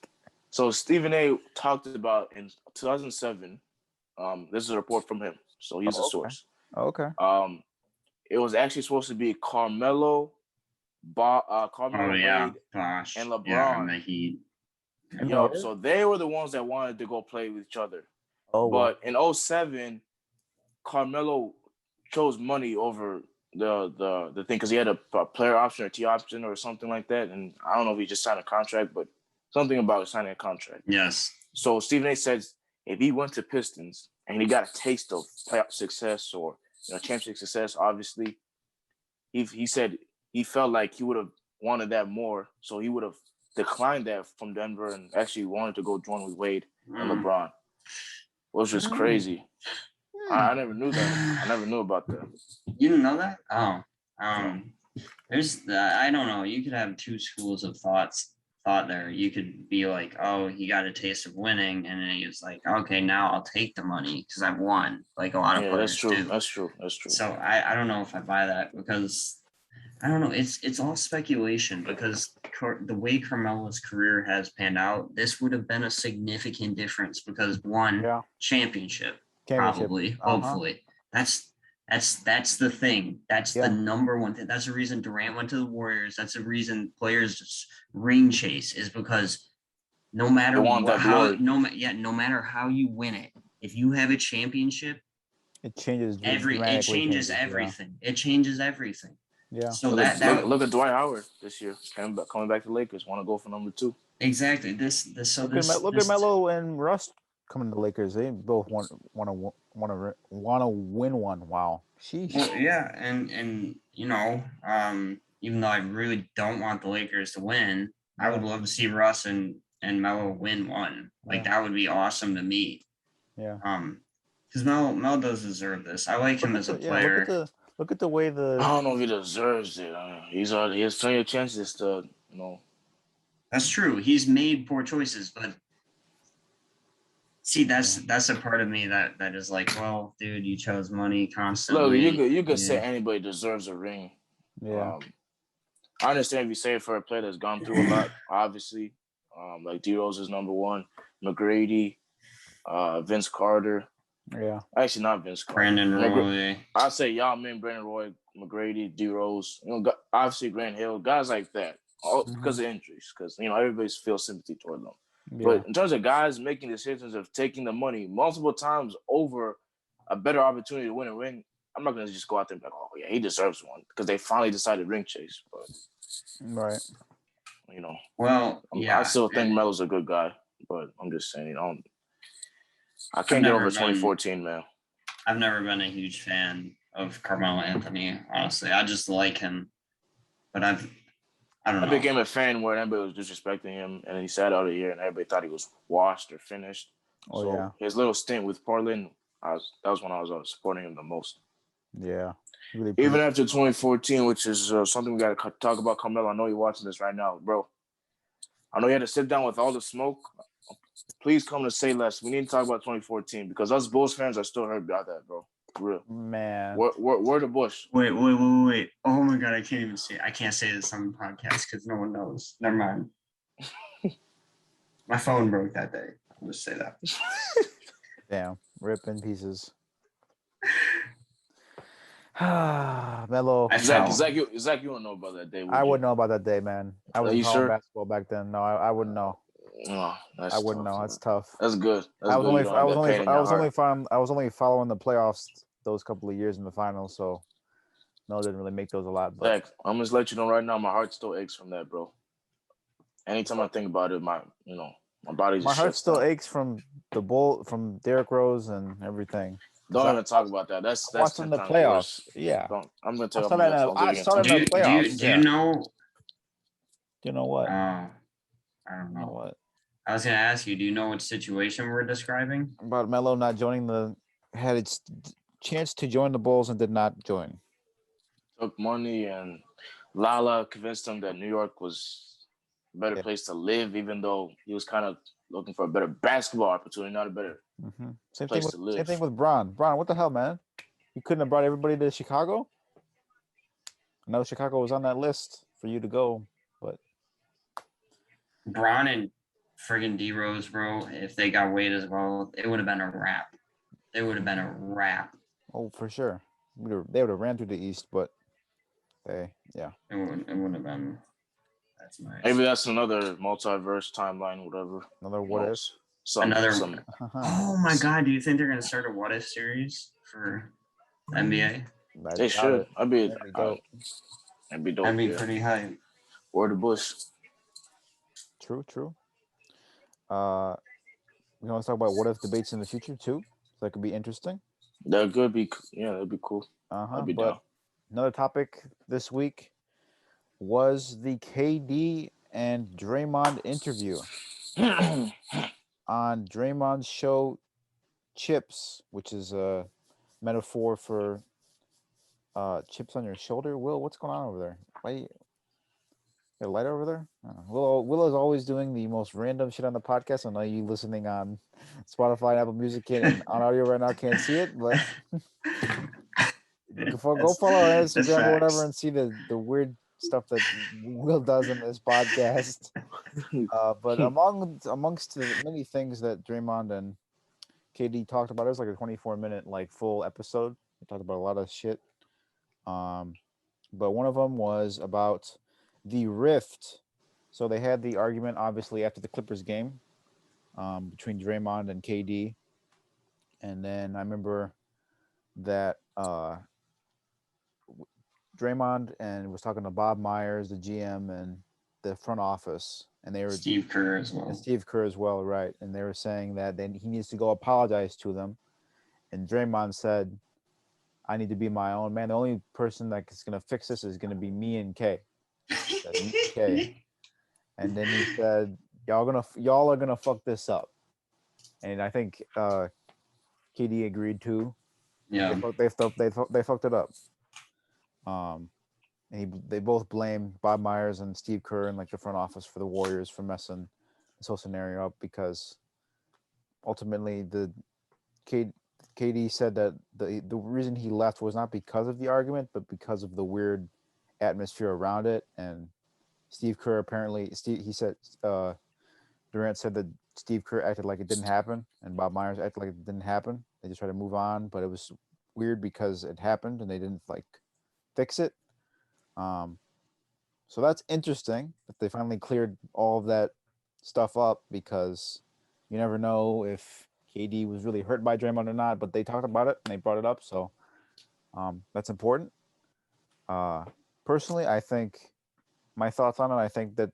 S2: So Stephen A. talked about in 2007. This is a report from him, so he's a source.
S1: Okay.
S2: It was actually supposed to be Carmelo, Wade, and LeBron.
S3: Yeah, and the Heat.
S2: So they were the ones that wanted to go play with each other. But in 2007, Carmelo chose money over the thing because he had a player option or T option or something like that. And I don't know if he just signed a contract, but something about signing a contract.
S3: Yes.
S2: So Stephen A. says if he went to Pistons and he got a taste of playoff success or championship success, obviously, he said he felt like he would have wanted that more. So he would have declined that from Denver and actually wanted to go join with Wade and LeBron. Which was crazy. I never knew that. I never knew about that.
S3: You didn't know that? Oh. There's I don't know. You could have two schools of thought there. You could be like, oh, he got a taste of winning, and then he was like, okay, now I'll take the money because I've won. Like a lot of players do.
S2: That's true.
S3: So I don't know if I buy that because I don't know. It's all speculation because the way Carmelo's career has panned out, this would have been a significant difference because championship. Probably, hopefully. That's the thing. That's the number one thing. That's the reason Durant went to the Warriors. That's the reason players ring chase is because no matter no matter how you win it, if you have a championship,
S1: it changes
S3: everything. It changes everything.
S1: Yeah.
S3: So
S2: look at Dwight Howard this year, coming back to Lakers. Want to go for number 2?
S3: Exactly. Look
S1: at Melo and Russ coming to the Lakers. They both want to win one. Wow. Sheesh.
S3: Well, yeah, and even though I really don't want the Lakers to win, I would love to see Russ and Melo win one. Like that would be awesome to me.
S1: Yeah.
S3: Because Melo does deserve this. I like him as a player.
S1: Look at the way
S2: I don't know if he deserves it. He has plenty of chances to,
S3: That's true. He's made poor choices, but see, that's a part of me that is like, well, dude, you chose money constantly.
S2: Look, you could say anybody deserves a ring.
S1: Yeah.
S2: I understand if you say it for a player that's gone through a lot, obviously. Like D-Rose is number 1, McGrady, Vince Carter.
S1: Yeah.
S2: Actually, not Vince Carter.
S3: Brandon Roy.
S2: I'd say Yao Ming, Brandon Roy, McGrady, D-Rose. Obviously Grant Hill, guys like that. All because of injuries, because everybody feels sympathy toward them. Yeah. But in terms of guys making decisions of taking the money multiple times over a better opportunity to win a ring, I'm not going to just go out there and be like, oh, yeah, he deserves one because they finally decided ring chase. But,
S1: right.
S3: Well,
S2: I still think Melo's a good guy, but I'm just saying, I can't get over 2014, man.
S3: I've never been a huge fan of Carmelo Anthony, honestly. I just like him, but I don't know.
S2: I became a fan where everybody was disrespecting him, and he sat out a year, and everybody thought he was washed or finished. His little stint with Portland, that was when I was supporting him the most.
S1: Yeah. Really
S2: even after 2014, which is something we got to talk about. Carmelo, I know you're watching this right now, bro. I know you had to sit down with all the smoke. Please come to Say Less. We need to talk about 2014 because us Bulls fans are still hurt about that, bro. Real.
S1: Man.
S2: Word of Bush.
S3: Wait. Oh my God, I can't even say it. I can't say this on the podcast because no one knows. Never mind. My phone broke that day. I'll just say that.
S1: Damn. Rip in pieces. Melo.
S2: Zach, you don't know about that day.
S1: I wouldn't know about that day, man. I was following basketball back then. No, I wouldn't know.
S2: No,
S1: I wouldn't know. That's tough.
S2: That's good.
S1: I was only following the playoffs those couple of years in the finals, so Melo didn't really make those a lot. But
S2: Zach, I'm just let you know right now, my heart still aches from that, bro. Anytime I think about it, my body just
S1: my heart still
S2: down.
S1: aches from from Derrick Rose and everything.
S2: Don't even talk about that. That's
S1: watching the playoffs. Yeah,
S2: I'm gonna tell you.
S1: I saw that in the playoffs.
S3: Do you know?
S1: Do you know what?
S3: I don't know.
S1: You know what?
S3: I was gonna ask you. Do you know what situation we're describing?
S1: About Melo not joining had its chance to join the Bulls and did not join.
S2: Took money, and Lala convinced him that New York was a better place to live, even though he was kind of looking for a better basketball opportunity, not a better place to live.
S1: Same thing with Bron. Bron, what the hell, man? You couldn't have brought everybody to Chicago? I know Chicago was on that list for you to go, but
S3: Bron and friggin' D Rose, bro, if they got Wade as well, it would have been a wrap. It would have been a wrap.
S1: Oh, for sure. They would have ran through the East, but it
S3: wouldn't have been. That's nice.
S2: Maybe that's another multiverse timeline, whatever.
S1: Another what if?
S3: Some. Oh my God! Do you think they're gonna start a what if series for NBA?
S2: They should. That'd be
S1: dope.
S2: That'd be dope.
S3: That'd be pretty hype.
S2: Word of Bush.
S1: True. We want to talk about what if debates in the future too. So that could be interesting.
S2: That could be. Yeah, that'd be cool.
S1: But down. Another topic this week was the KD and Draymond interview on Draymond's show Chips, which is a metaphor for chips on your shoulder. Will, what's going on over there? Why you got a light over there? Will is always doing the most random shit on the podcast. I know you listening on Spotify and Apple Music and on audio right now can't see it, but go follow our Instagram or whatever and see the weird stuff that Will does in this podcast. But amongst the many things that Draymond and KD talked about, it was like a 24-minute full episode. They talked about a lot of shit. But one of them was about the rift. So they had the argument, obviously, after the Clippers game between Draymond and KD. And then I remember that Draymond and was talking to Bob Myers, the GM, and the front office. And they were
S3: Steve Kerr as well.
S1: And Steve Kerr as well, right. And they were saying that he needs to go apologize to them. And Draymond said, I need to be my own man. The only person that's going to fix this is going to be me and K. And then he said, y'all are gonna fuck this up. And I think KD agreed too.
S3: Yeah,
S1: they fucked it up. And they both blame Bob Myers and Steve Kerr and the front office for the Warriors for messing this whole scenario up, because ultimately KD said that the reason he left was not because of the argument, but because of the weird atmosphere around it. And Steve Kerr Durant said that Steve Kerr acted like it didn't happen, and Bob Myers acted like it didn't happen. They just tried to move on, but it was weird because it happened and they didn't fix it. So that's interesting that they finally cleared all of that stuff up, because you never know if KD was really hurt by Draymond or not, but they talked about it and they brought it up. So that's important. Personally, I think my thoughts on it, I think that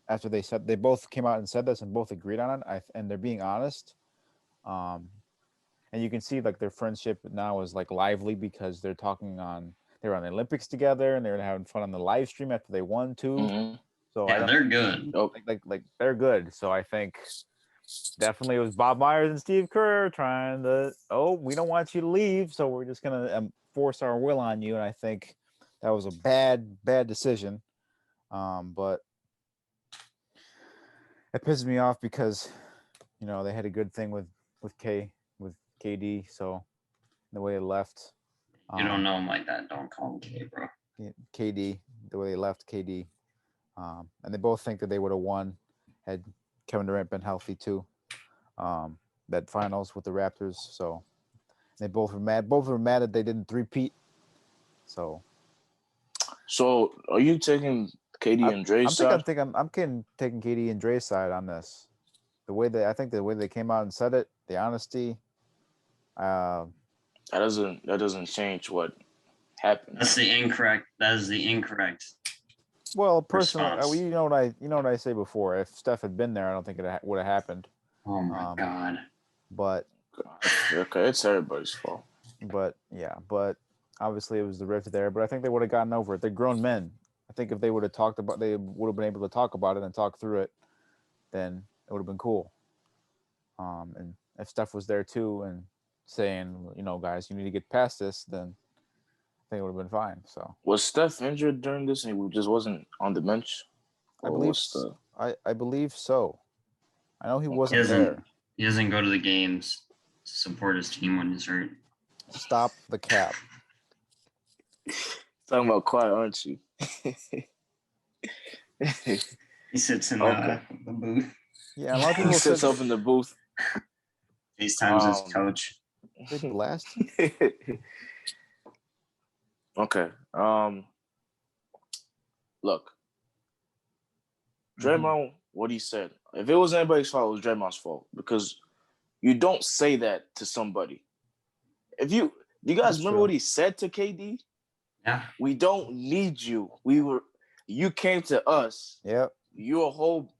S1: after they both came out and said this and both agreed on it, and they're being honest. And you can see their friendship now is lively, because they were on the Olympics together and they were having fun on the live stream after they won too.
S2: Mm-hmm.
S1: So
S3: yeah, they're good.
S1: They're good. So I think definitely it was Bob Myers and Steve Kerr trying to, we don't want you to leave, so we're just gonna force our will on you. And I think that was a bad decision. But it pisses me off because they had a good thing with KD, so the way they left.
S3: You don't know him like that. Don't call him K, bro.
S1: KD, the way they left KD. And they both think that they would have won had Kevin Durant been healthy too. That finals with the Raptors. So they both were mad. Both were mad that they didn't three-peat. So
S2: are you taking KD and Dre's side?
S1: I'm taking KD and Dre's side on this. The way they came out and said it, the honesty.
S2: That doesn't change what happened.
S3: That is the incorrect.
S1: Well, personally, you know what I say before. If Steph had been there, I don't think it would have happened.
S3: Oh my God.
S1: But
S2: okay, it's everybody's fault.
S1: But obviously it was the rift there. But I think they would have gotten over it. They're grown men. I think if they would have they would have been able to talk about it and talk through it, then it would have been cool. And if Steph was there too and saying, guys, you need to get past this, then I think it would have been fine. So
S2: was Steph injured during this and he just wasn't on the bench?
S1: I believe so. I know he wasn't there.
S3: He doesn't go to the games to support his team when he's hurt.
S1: Stop the cap.
S2: Talking about quiet, aren't you?
S3: He sits in the booth.
S1: Yeah, a lot of people
S2: sits up in the booth.
S3: FaceTimes his coach.
S1: Big blast.
S2: Okay. Look. Draymond, what he said. If it was anybody's fault, it was Draymond's fault. Because you don't say that to somebody. Do you guys remember what he said to KD?
S3: Yeah.
S2: We don't need you. You came to us.
S1: Yep.
S2: You're a whole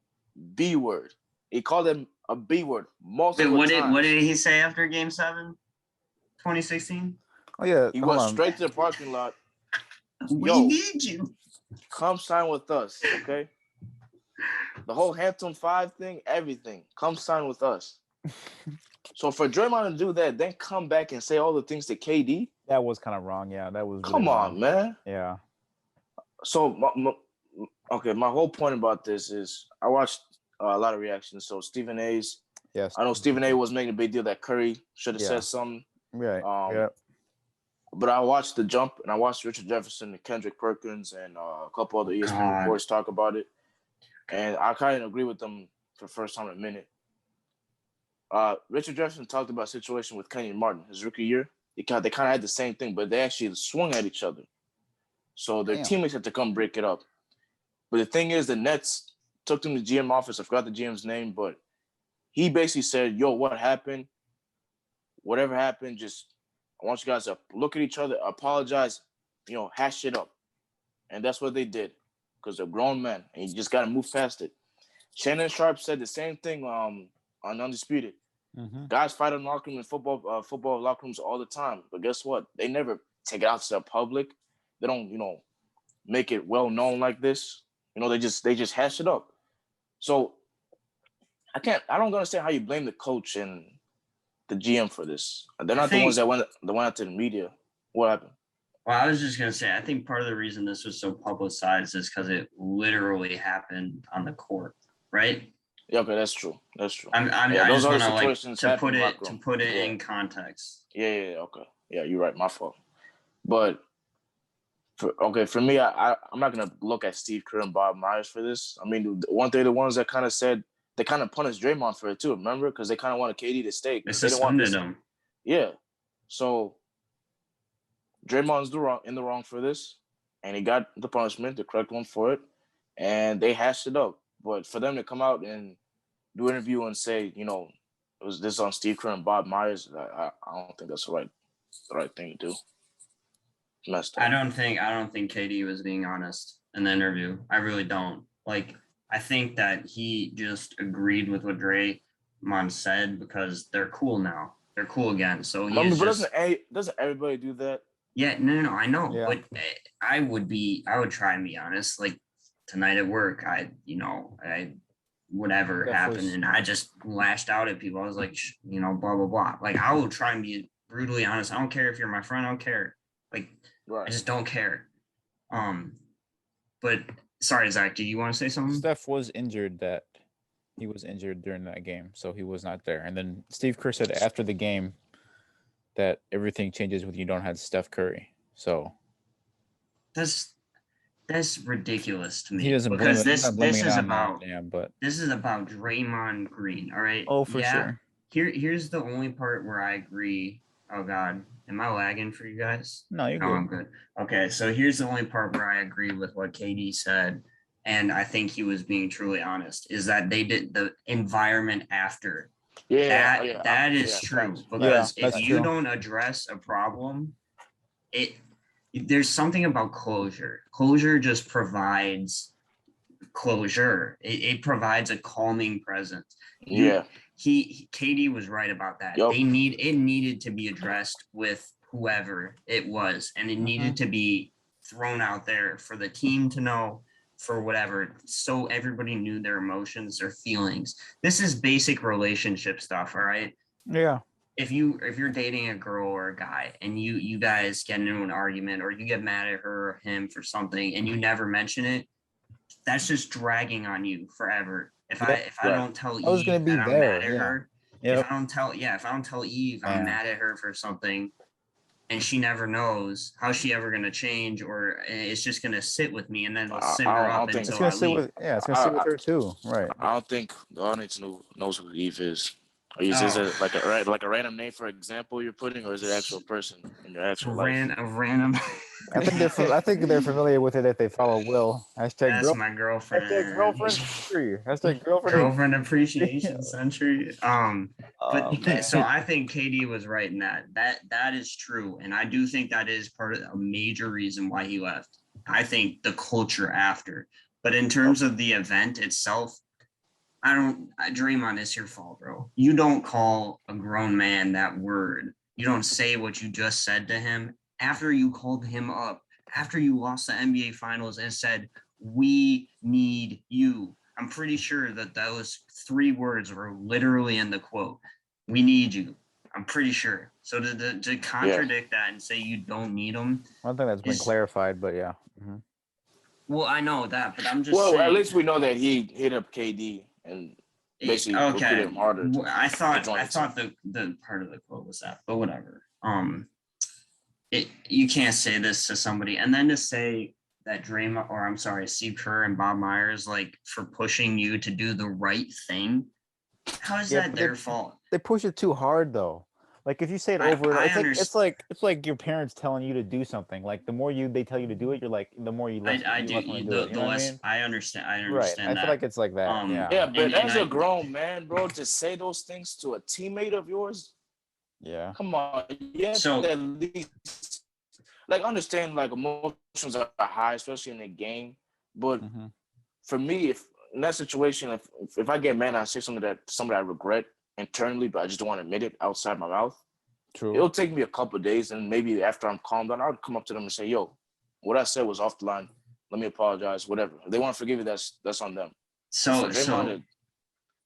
S2: B word. He called him a B word multiple times.
S3: What did he say after Game 7, 2016?
S1: Oh yeah.
S2: He went straight to the parking lot.
S3: We need you.
S2: Come sign with us, okay? The whole Hampton 5 thing, everything. Come sign with us. So for Draymond to do that, then come back and say all the things to KD.
S1: That was kind of wrong. Yeah, that was.
S2: Come on, man.
S1: Yeah.
S2: So, my whole point about this is I watched a lot of reactions. So Stephen A's.
S1: Yes.
S2: I know Stephen A was making a big deal that Curry should have said something.
S1: Right. Yeah.
S2: But I watched The Jump and I watched Richard Jefferson and Kendrick Perkins and a couple other ESPN reports talk about it. And I kind of agree with them for the first time in a minute. Richard Jefferson talked about a situation with Kenyon Martin his rookie year. They kind of had the same thing, but they actually swung at each other. So their teammates had to come break it up. But the thing is, the Nets took them to the GM office. I forgot the GM's name, but he basically said, yo, what happened? Whatever happened, I want you guys to look at each other, apologize, hash it up. And that's what they did because they're grown men, and you just got to move past it. Shannon Sharp said the same thing on Undisputed.
S1: Mm-hmm.
S2: Guys fight in locker room in football locker rooms all the time. But guess what? They never take it out to the public. They don't, make it well known like this. They just hash it up. So I don't understand how you blame the coach and the GM for this. They're not the ones that went out to the media. What happened?
S3: Well, I was just going to say, I think part of the reason this was so publicized is because it literally happened on the court, right?
S2: Yeah, okay, that's true. I just want
S3: to put it in context.
S2: Yeah, okay. Yeah, you're right. My fault. But for me, I'm not gonna look at Steve Kerr and Bob Myers for this. I mean, the ones that kind of said they kind of punished Draymond for it too. Remember, because they kind of wanted KD to stay.
S3: They suspended him.
S2: Yeah. So Draymond's in the wrong for this, and he got the punishment, the correct one for it, and they hashed it up. But for them to come out and do an interview and say, it was this on Steve Kerr and Bob Myers, I don't think that's the right thing to do. Messed up.
S3: I don't think KD was being honest in the interview. I really don't. I think that he just agreed with what Draymond said because they're cool now. They're cool again. So
S2: doesn't everybody do that?
S3: Yeah, no, I know.
S1: Yeah.
S3: But I would try and be honest. Tonight at work, whatever happened, and I just lashed out at people. I was like, blah, blah, blah. I will try and be brutally honest. I don't care if you're my friend. I don't care.
S2: Right.
S3: I just don't care. But sorry, Zach, do you want to say something?
S1: Steph was injured he was injured during that game, so he was not there. And then Steve Kerr said after the game that everything changes when you don't have Steph Curry. So
S3: that's ridiculous to me.
S1: He doesn't blame
S3: because
S1: it. He's not blaming it on but
S3: this is about Draymond Green. All right.
S1: Oh, for sure.
S3: Here's the only part where I agree. Oh God, am I lagging for you guys?
S1: No, you're good.
S3: I'm good. Okay, so here's the only part where I agree with what KD said, and I think he was being truly honest. Is that they did the environment after. That is true, because if you don't address a problem, there's something about closure. Closure just provides closure. It provides a calming presence. KD was right about that.
S2: Yep.
S3: It needed to be addressed with whoever it was, and it needed to be thrown out there for the team to know, for whatever, so everybody knew their emotions, their feelings. This is basic relationship stuff, all right?
S1: Yeah.
S3: If you're dating a girl or a guy and you guys get into an argument, or you get mad at her or him for something and you never mention it, that's just dragging on you forever. If I don't tell Eve that I'm mad at her, if I don't tell Eve I'm mad at her for something, and she never knows, how's she ever going to change? Or it's just going to sit with me, and then it'll simmer up until I leave.
S1: It's going to sit with her too, right?
S2: I don't think the audience knows who Eve is. Is it like a random name, for example, you're putting, or is it an actual person in your actual life?
S3: A random.
S1: I think they're familiar with it if they follow Will.
S3: That's my girlfriend.
S1: Girlfriend century.
S3: Girlfriend appreciation century. So I think KD was right in that. That is true, and I do think that is part of a major reason why he left. I think the culture after, but in terms of the event itself, Draymond, it's your fault, bro. You don't call a grown man that word. You don't say what you just said to him after you called him up, after you lost the NBA Finals and said, "We need you." I'm pretty sure that those 3 words were literally in the quote. "We need you." I'm pretty sure. So to contradict that and say you don't need him.
S1: One thing that's been clarified, but yeah. Mm-hmm.
S3: Well, I know that, but I'm just saying.
S2: At least we know that he hit up KD and basically repeated him harder.
S3: I thought the part of the quote was that, but whatever. You can't say this to somebody and then to say that Steve Kerr and Bob Myers, like, for pushing you to do the right thing. How is that their fault?
S1: They push it too hard though. Like, if you say it over, it's like your parents telling you to do something. Like, the more they tell you to do it, you're like, the more you less
S3: I
S1: do it. You know what I mean?
S3: I understand.
S1: Right. I feel like it's like that.
S2: Yeah, but as a grown man, bro, to say those things to a teammate of yours.
S1: Yeah.
S2: Come on. Yes. So at least, like, understand, like, emotions are high, especially in the game. But for me, if in that situation, if I get mad and I say something that I regret internally, but I just don't want to admit it outside my mouth.
S1: True.
S2: It'll take me a couple of days, and maybe after I'm calmed down, I'll come up to them and say, "Yo, what I said was off the line. Let me apologize. Whatever. If they want to forgive you, that's on them."
S3: So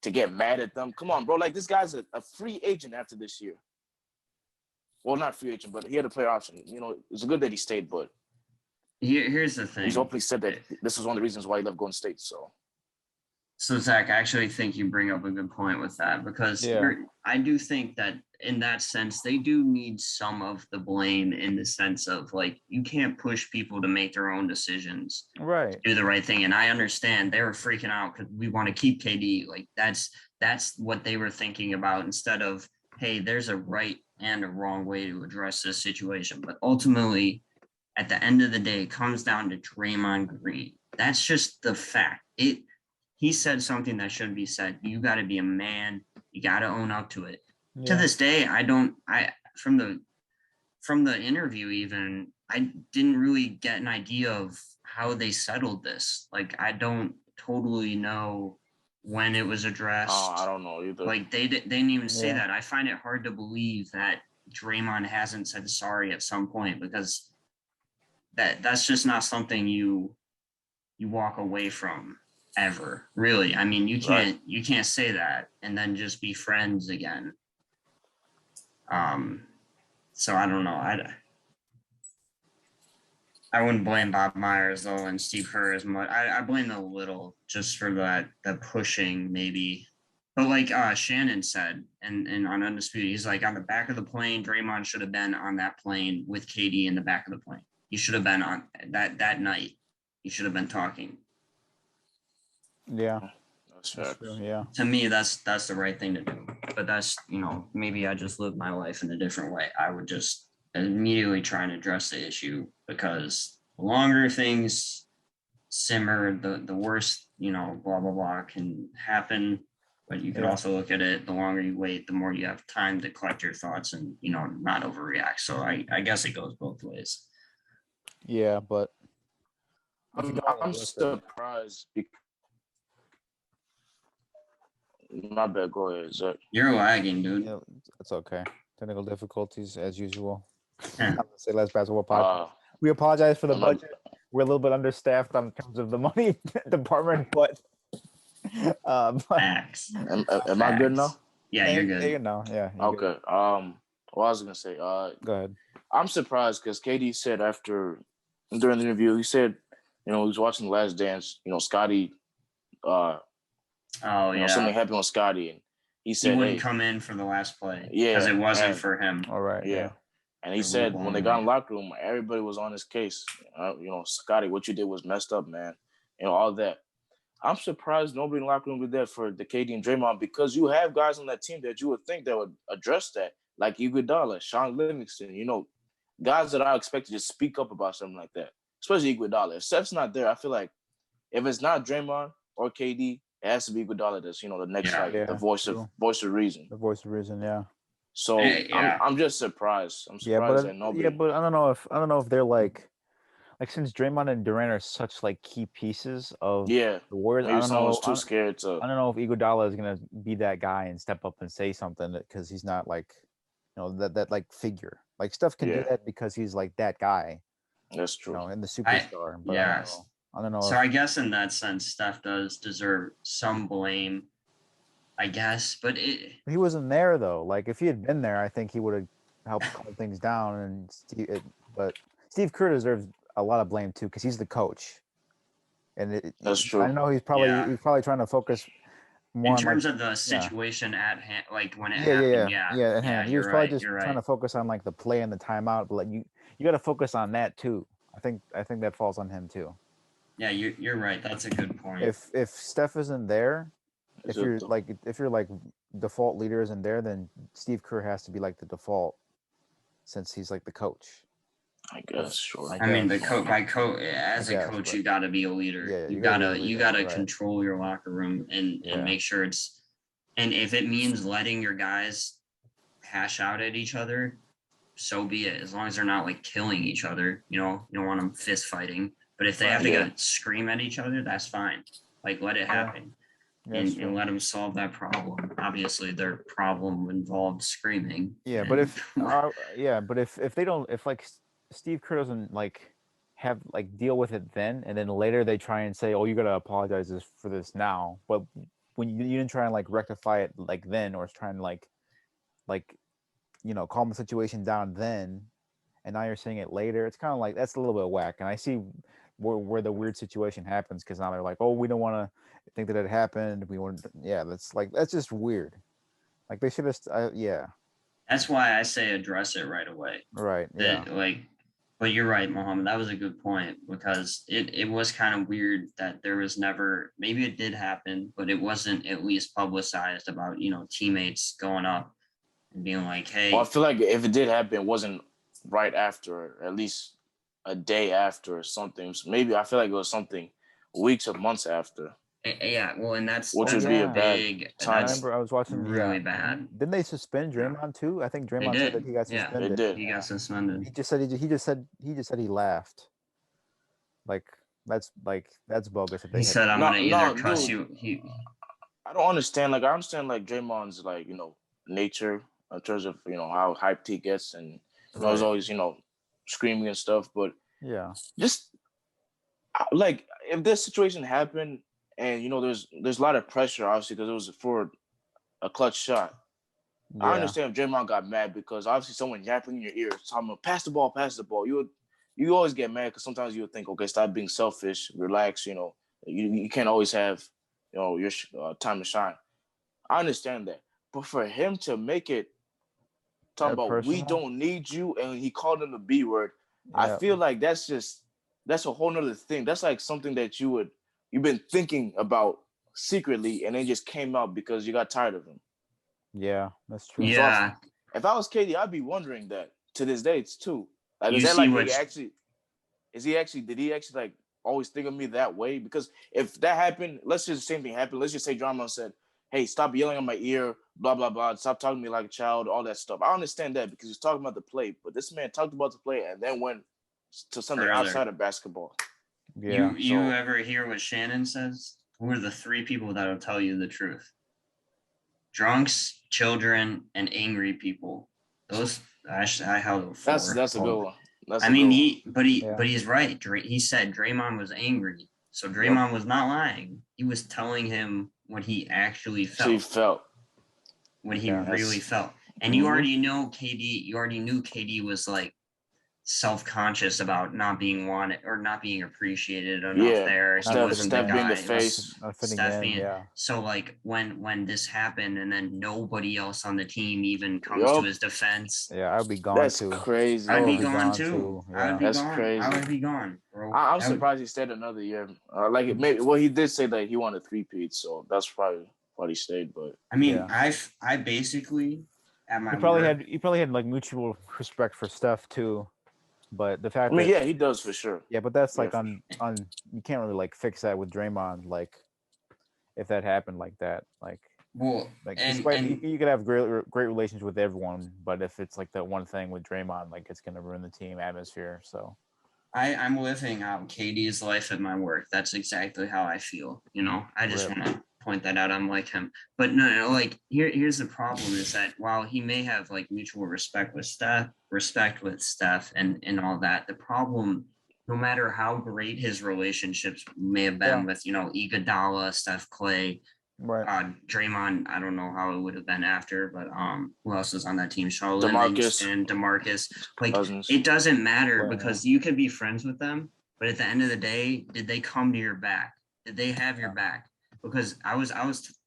S2: to get mad at them, come on, bro. Like, this guy's a free agent after this year. Well, not free agent, but he had a player option. You know, it's good that he stayed, but
S3: here's the thing.
S2: He's openly said that this was one of the reasons why he left Golden State.
S3: So, Zach, I actually think you bring up a good point with that, because I do think that in that sense, they do need some of the blame, in the sense of, like, you can't push people to make their own decisions,
S1: right?
S3: Do the right thing. And I understand they were freaking out because we want to keep KD. Like, that's what they were thinking about, instead of, hey, there's a right and a wrong way to address this situation. But ultimately, at the end of the day, it comes down to Draymond Green. That's just the fact. He said something that shouldn't be said. You got to be a man. You got to own up to it. Yeah. To this day, from the interview even, I didn't really get an idea of how they settled this. Like, I don't totally know when it was addressed.
S2: Oh, I don't know either.
S3: Like, they didn't even say that. I find it hard to believe that Draymond hasn't said sorry at some point, because that's just not something you walk away from. Ever, really. I mean, you can't say that and then just be friends again. So I don't know. I wouldn't blame Bob Myers though and Steve Kerr as much. I blame them a little just for the pushing, maybe. But like Shannon said, and on Undisputed, he's like, on the back of the plane, Draymond should have been on that plane with KD in the back of the plane. He should have been on that night. He should have been talking.
S1: Yeah.
S2: That's
S1: true, yeah.
S3: To me, that's the right thing to do. But that's, maybe I just live my life in a different way. I would just immediately try and address the issue, because the longer things simmer, the worse, blah, blah, blah can happen. But you could also look at it, the longer you wait, the more you have time to collect your thoughts and, not overreact. So I guess it goes both ways.
S1: Yeah, but
S2: I'm surprised. My bad, go ahead, Zach.
S3: You're lagging, dude.
S1: Yeah, it's okay. Technical difficulties as usual. Say less basketball podcast. We apologize for the budget. We're a little bit understaffed in terms of the money department, but
S3: Facts.
S2: Am I good now?
S3: Yeah, you're good.
S1: You know, yeah.
S2: Okay.
S1: Good.
S2: What I was gonna say.
S1: Go ahead.
S2: I'm surprised because KD said during the interview, he said, he was watching The Last Dance. Scotty. Something happened with Scotty, and he said
S3: he wouldn't come in for the last play.
S2: Yeah,
S3: because it wasn't for him.
S1: All right.
S2: Yeah. And he said when they got in the locker room, everybody was on his case. Scotty, what you did was messed up, man. All that. I'm surprised nobody in the locker room did that for the KD and Draymond, because you have guys on that team that you would think that would address that, like Iguodala, Sean Livingston, guys that I expect to just speak up about something like that, especially Iguodala. If Steph's not there, I feel like if it's not Draymond or KD, it has to be Iguodala that's, the next the voice of reason.
S1: The voice of reason, yeah.
S2: So I'm just surprised. I'm surprised that nobody.
S1: Yeah, but I don't know if they're like since Draymond and Durant are such like key pieces of the Warriors.
S2: Maybe someone's too scared to.
S1: I don't know if Iguodala is gonna be that guy and step up and say something, because he's not like, that like figure. Like Steph can do that because he's like that guy.
S2: That's true.
S1: And the superstar. But I don't know.
S3: So I guess in that sense, Steph does deserve some blame, I guess. But
S1: he wasn't there though. Like if he had been there, I think he would have helped calm things down. But Steve Kerr deserves a lot of blame too, because he's the coach. And
S2: that's true.
S1: I know he's probably trying to focus more
S3: in terms of the situation at hand, like when it happened.
S1: He was probably just trying to focus on like the play and the timeout, but like you got to focus on that too. I think that falls on him too.
S3: Yeah, you're right. That's a good point.
S1: If Steph isn't there, if you're like default leader isn't there, then Steve Kerr has to be like the default, since he's like the coach.
S2: I guess, sure.
S3: I mean, the coach as a coach, you got to be a leader.
S1: Yeah,
S3: you gotta control your locker room and make sure it's. And if it means letting your guys hash out at each other, so be it. As long as they're not like killing each other, you don't want them fist fighting. But if they have to go scream at each other, that's fine. Like let it happen, and let them solve that problem. Obviously, their problem involved screaming.
S1: Yeah, but if they don't, if like Steve Kerr doesn't like have like deal with it then, and then later they try and say, "Oh, you gotta apologize for this now," but when you didn't try and like rectify it like then, or try and like calm the situation down then, and now you're saying it later, it's kind of like that's a little bit whack. And I see where the weird situation happens, because now they're like, "Oh, we don't want to think that it happened. We want," that's just weird. Like they should have,
S3: That's why I say address it right away.
S1: Right.
S3: But you're right, Mohammed. That was a good point, because it was kind of weird that there was never, maybe it did happen, but it wasn't at least publicized about, teammates going up and being like, hey.
S2: Well, I feel like if it did happen, it wasn't right after, at least a day after or something. So maybe I feel like it was something weeks or months after.
S3: Yeah, well, and
S2: which would be a bad time.
S1: I remember I was watching
S3: really bad.
S1: Didn't they suspend Draymond too? I think Draymond said that he got suspended.
S2: Yeah, they did.
S3: He got suspended.
S1: He just said he laughed. That's bogus.
S3: He said, "I'm gonna either cuss you."
S2: I don't understand. Like I understand like Draymond's like nature in terms of how hyped he gets, and he's always screaming and stuff. But just like if this situation happened. And there's a lot of pressure, obviously, because it was for a clutch shot. Yeah. I understand if Draymond got mad because obviously someone yapping in your ear, talking about pass the ball. You always get mad because sometimes you would think, okay, stop being selfish, relax. You can't always have your time to shine. I understand that. But for him to make it talking about
S1: personal?
S2: we don't need you, and he called him the B word, I feel like that's a whole nother thing. That's like something that you've been thinking about secretly, and it just came out because you got tired of him.
S1: Yeah, that's true.
S3: Yeah.
S2: So if I was KD, I'd be wondering that to this day too. Like, is that like did he actually like always think of me that way? Because if that happened, let's just the same thing happened. Let's just say Draymond said, "Hey, stop yelling in my ear, blah blah blah. Stop talking to me like a child, all that stuff." I understand that because he's talking about the play, but this man talked about the play and then went to something outside of basketball.
S3: Yeah. You ever hear what Shannon says? Who are the three people that will tell you the truth? Drunks, children, and angry people. Those I held four.
S2: That's a good one.
S3: But he's right. He said Draymond was angry, so Draymond was not lying. He was telling him what he actually felt. What he really felt. And you already know KD. You already knew KD was like self-conscious about not being wanted or not being appreciated enough there. He wasn't the guy.
S2: Being the face.
S3: So like when this happened and then nobody else on the team even comes to his defense.
S1: Yeah, I'd be gone too.
S2: That's crazy.
S3: I'd be gone too.
S1: Yeah.
S2: That's crazy.
S3: I would be gone, bro.
S2: I'm surprised he stayed another year. He did say that he wanted 3-peat, so that's probably why he stayed. But
S3: I mean, I basically at my
S1: he probably had like mutual respect for Steph too. But the fact
S2: he does for sure.
S1: Yeah, but that's like on you can't really like fix that with Draymond. Like if that happened like that, like you could have great relations with everyone, but if it's like that one thing with Draymond, like it's gonna ruin the team atmosphere. So
S3: I'm living out KD's life at my work. That's exactly how I feel. You know, I just want to point that out. I'm like him, but no, like here's the problem is that while he may have like mutual respect with Steph and all that, the problem, no matter how great his relationships may have been with, Iguodala, Steph, Clay, Draymond, I don't know how it would have been after, but who else is on that team? Charlotte and DeMarcus. Like Cousins. It doesn't matter because you can be friends with them, but at the end of the day, did they come to your back? Did they have your back? Because I was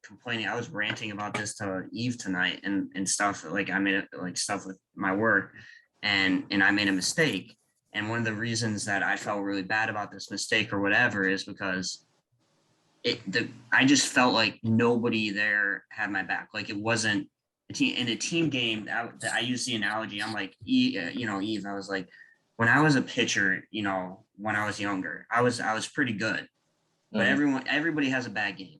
S3: complaining, I was ranting about this to Eve tonight and stuff. Like I made stuff with my work, and I made a mistake. And one of the reasons that I felt really bad about this mistake or whatever is because I just felt like nobody there had my back. Like it wasn't a team in a team game. I use the analogy. I'm like, Eve. I was like, when I was a pitcher, when I was younger, I was pretty good. But everybody has a bad game.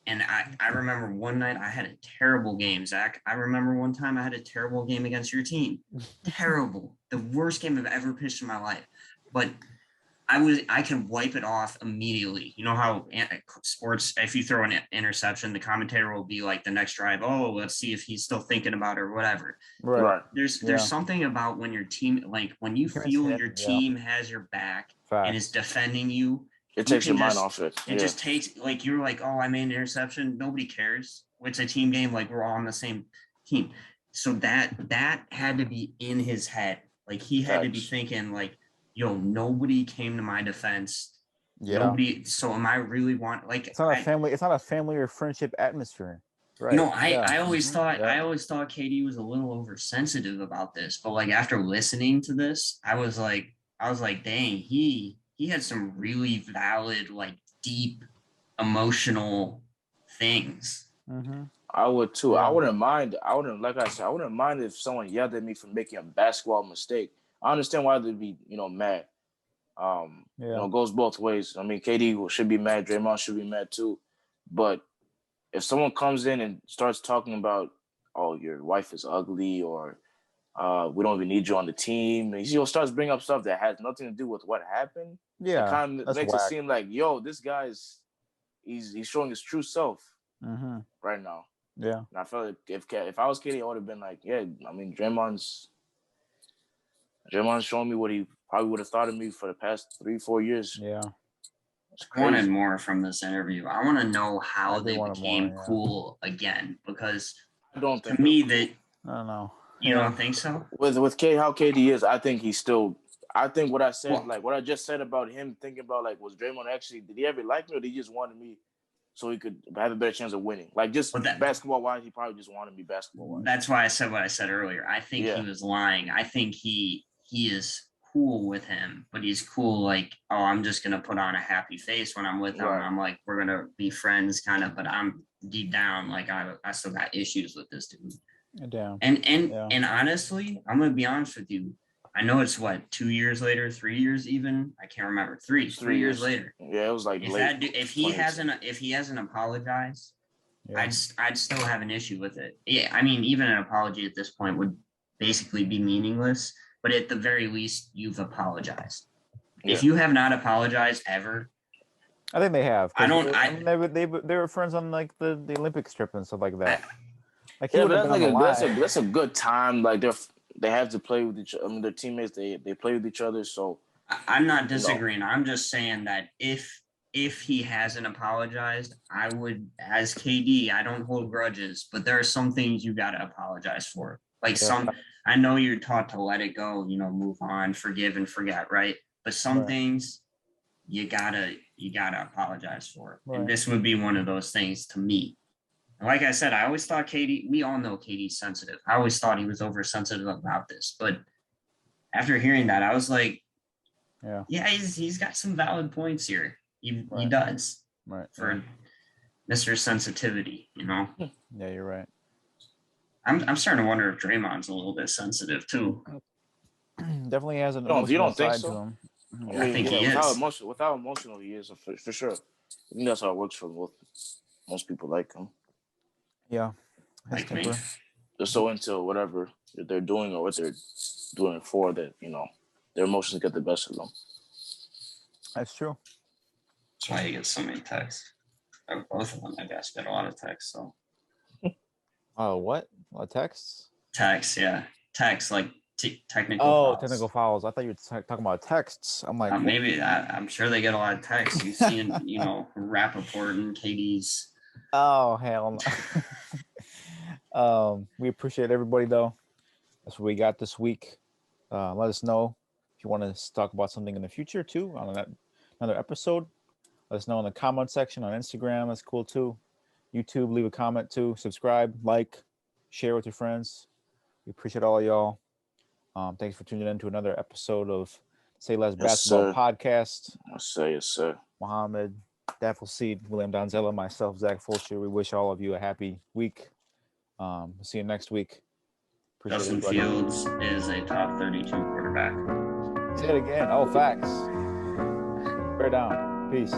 S3: And I remember one night I had a terrible game, Zach. I remember one time I had a terrible game against your team. Terrible. The worst game I've ever pitched in my life. But I can wipe it off immediately. You know how sports, if you throw an interception, the commentator will be like the next drive, let's see if he's still thinking about it or whatever.
S2: Right.
S3: There's something about when your team, like when you feel your team has your back and is defending you,
S2: it takes your mind off it.
S3: It just takes, like, you're like, I made an interception. Nobody cares. It's a team game. Like, we're all on the same team. So that had to be in his head. Like, he had to be thinking, like, nobody came to my defense. Yeah. Nobody. So am I really it's
S1: not a family or friendship atmosphere. Right.
S3: No, I always thought KD was a little oversensitive about this. But, like, after listening to this, I was like, dang, he had some really valid, like deep emotional things.
S1: Mm-hmm.
S2: I would too. I wouldn't mind. I wouldn't mind if someone yelled at me for making a basketball mistake. I understand why they'd be, mad. It goes both ways. I mean, KD should be mad. Draymond should be mad too. But if someone comes in and starts talking about, your wife is ugly, or we don't even need you on the team, and he starts bringing up stuff that has nothing to do with what happened.
S1: Yeah,
S2: it kind of makes it seem like, this guy's he's showing his true self right now.
S1: Yeah,
S2: and I felt like if I was KD, I would have been like, I mean, Draymond's showing me what he probably would have thought of me for the past 3-4 years.
S1: Yeah,
S3: I wanted more from this interview. I want to know how they became cool again, because
S2: I don't think
S3: to me
S1: I don't know.
S3: You don't think so?
S2: With how KD is, I think he's still. I think what I said, what I just said about him thinking about, like, was Draymond actually, did he ever like me, or did he just wanted me so he could have a better chance of winning. Like just basketball-wise, he probably just wanted to be basketball-wise.
S3: That's why I said what I said earlier. I think he was lying. I think he is cool with him, but he's cool like, oh, I'm just gonna put on a happy face when I'm with him. I'm like, we're gonna be friends, kind of, but I'm deep down like I still got issues with this dude.
S1: Damn.
S3: And honestly, I'm gonna be honest with you. I know it's 2 years later, 3 years even. I can't remember. Three years later.
S2: Yeah, it was like
S3: if he hasn't apologized, I'd still have an issue with it. Yeah, I mean, even an apology at this point would basically be meaningless. But at the very least, you've apologized. Yeah. If you have not apologized ever,
S1: I think they have. They were friends on like the Olympics trip and stuff like that. Like,
S2: that's a good time. Like they have to play with each other. I mean, their teammates they play with each other. So
S3: I'm not disagreeing. I'm just saying that if he hasn't apologized, I would, as KD, I don't hold grudges, but there are some things you got to apologize for. Like I know you're taught to let it go, move on, forgive and forget, right? But some things you gotta apologize for. Right. And this would be one of those things to me. And like I said, I always thought KD, we all know KD's sensitive. I always thought he was oversensitive about this. But after hearing that, I was like, yeah, he's got some valid points here. He does.
S1: Right.
S3: For Mr. Sensitivity,
S1: Yeah, you're right.
S3: I'm starting to wonder if Draymond's a little bit sensitive too.
S1: Definitely has an
S2: emotional. You don't think
S1: side
S2: so?
S1: To him.
S3: I think he is.
S2: Without emotional, he is for sure. I think that's how it works for most people like him.
S1: Yeah,
S2: his temper. They're so into whatever they're doing or what they're doing it for that their emotions get the best of them.
S1: That's true.
S3: That's why he gets so many texts. Both of them, I guess, get a lot of texts. So.
S1: Oh, what? A lot of texts?
S3: Texts, yeah. Texts, like technical
S1: fouls. Technical fouls. I thought you were talking about texts. I'm like...
S3: maybe. I'm sure they get a lot of texts. You've seen, Rappaport and KD's.
S1: Oh, hell no. We appreciate everybody, though. That's what we got this week. Let us know if you want to talk about something in the future, too, on another episode. Let us know in the comment section on Instagram. That's cool, too. YouTube, leave a comment too. Subscribe, like, share with your friends. We appreciate all of y'all. Thanks for tuning in to another episode of Say Less Basketball Podcast.
S2: Yes, sir.
S1: Mohammed, Daffel Seed, William Donzella, myself, Zach Fulcher. We wish all of you a happy week. We'll see you next week.
S3: Justin Fields is a top 32 quarterback.
S1: Say it again. Oh, facts. Bear down. Peace.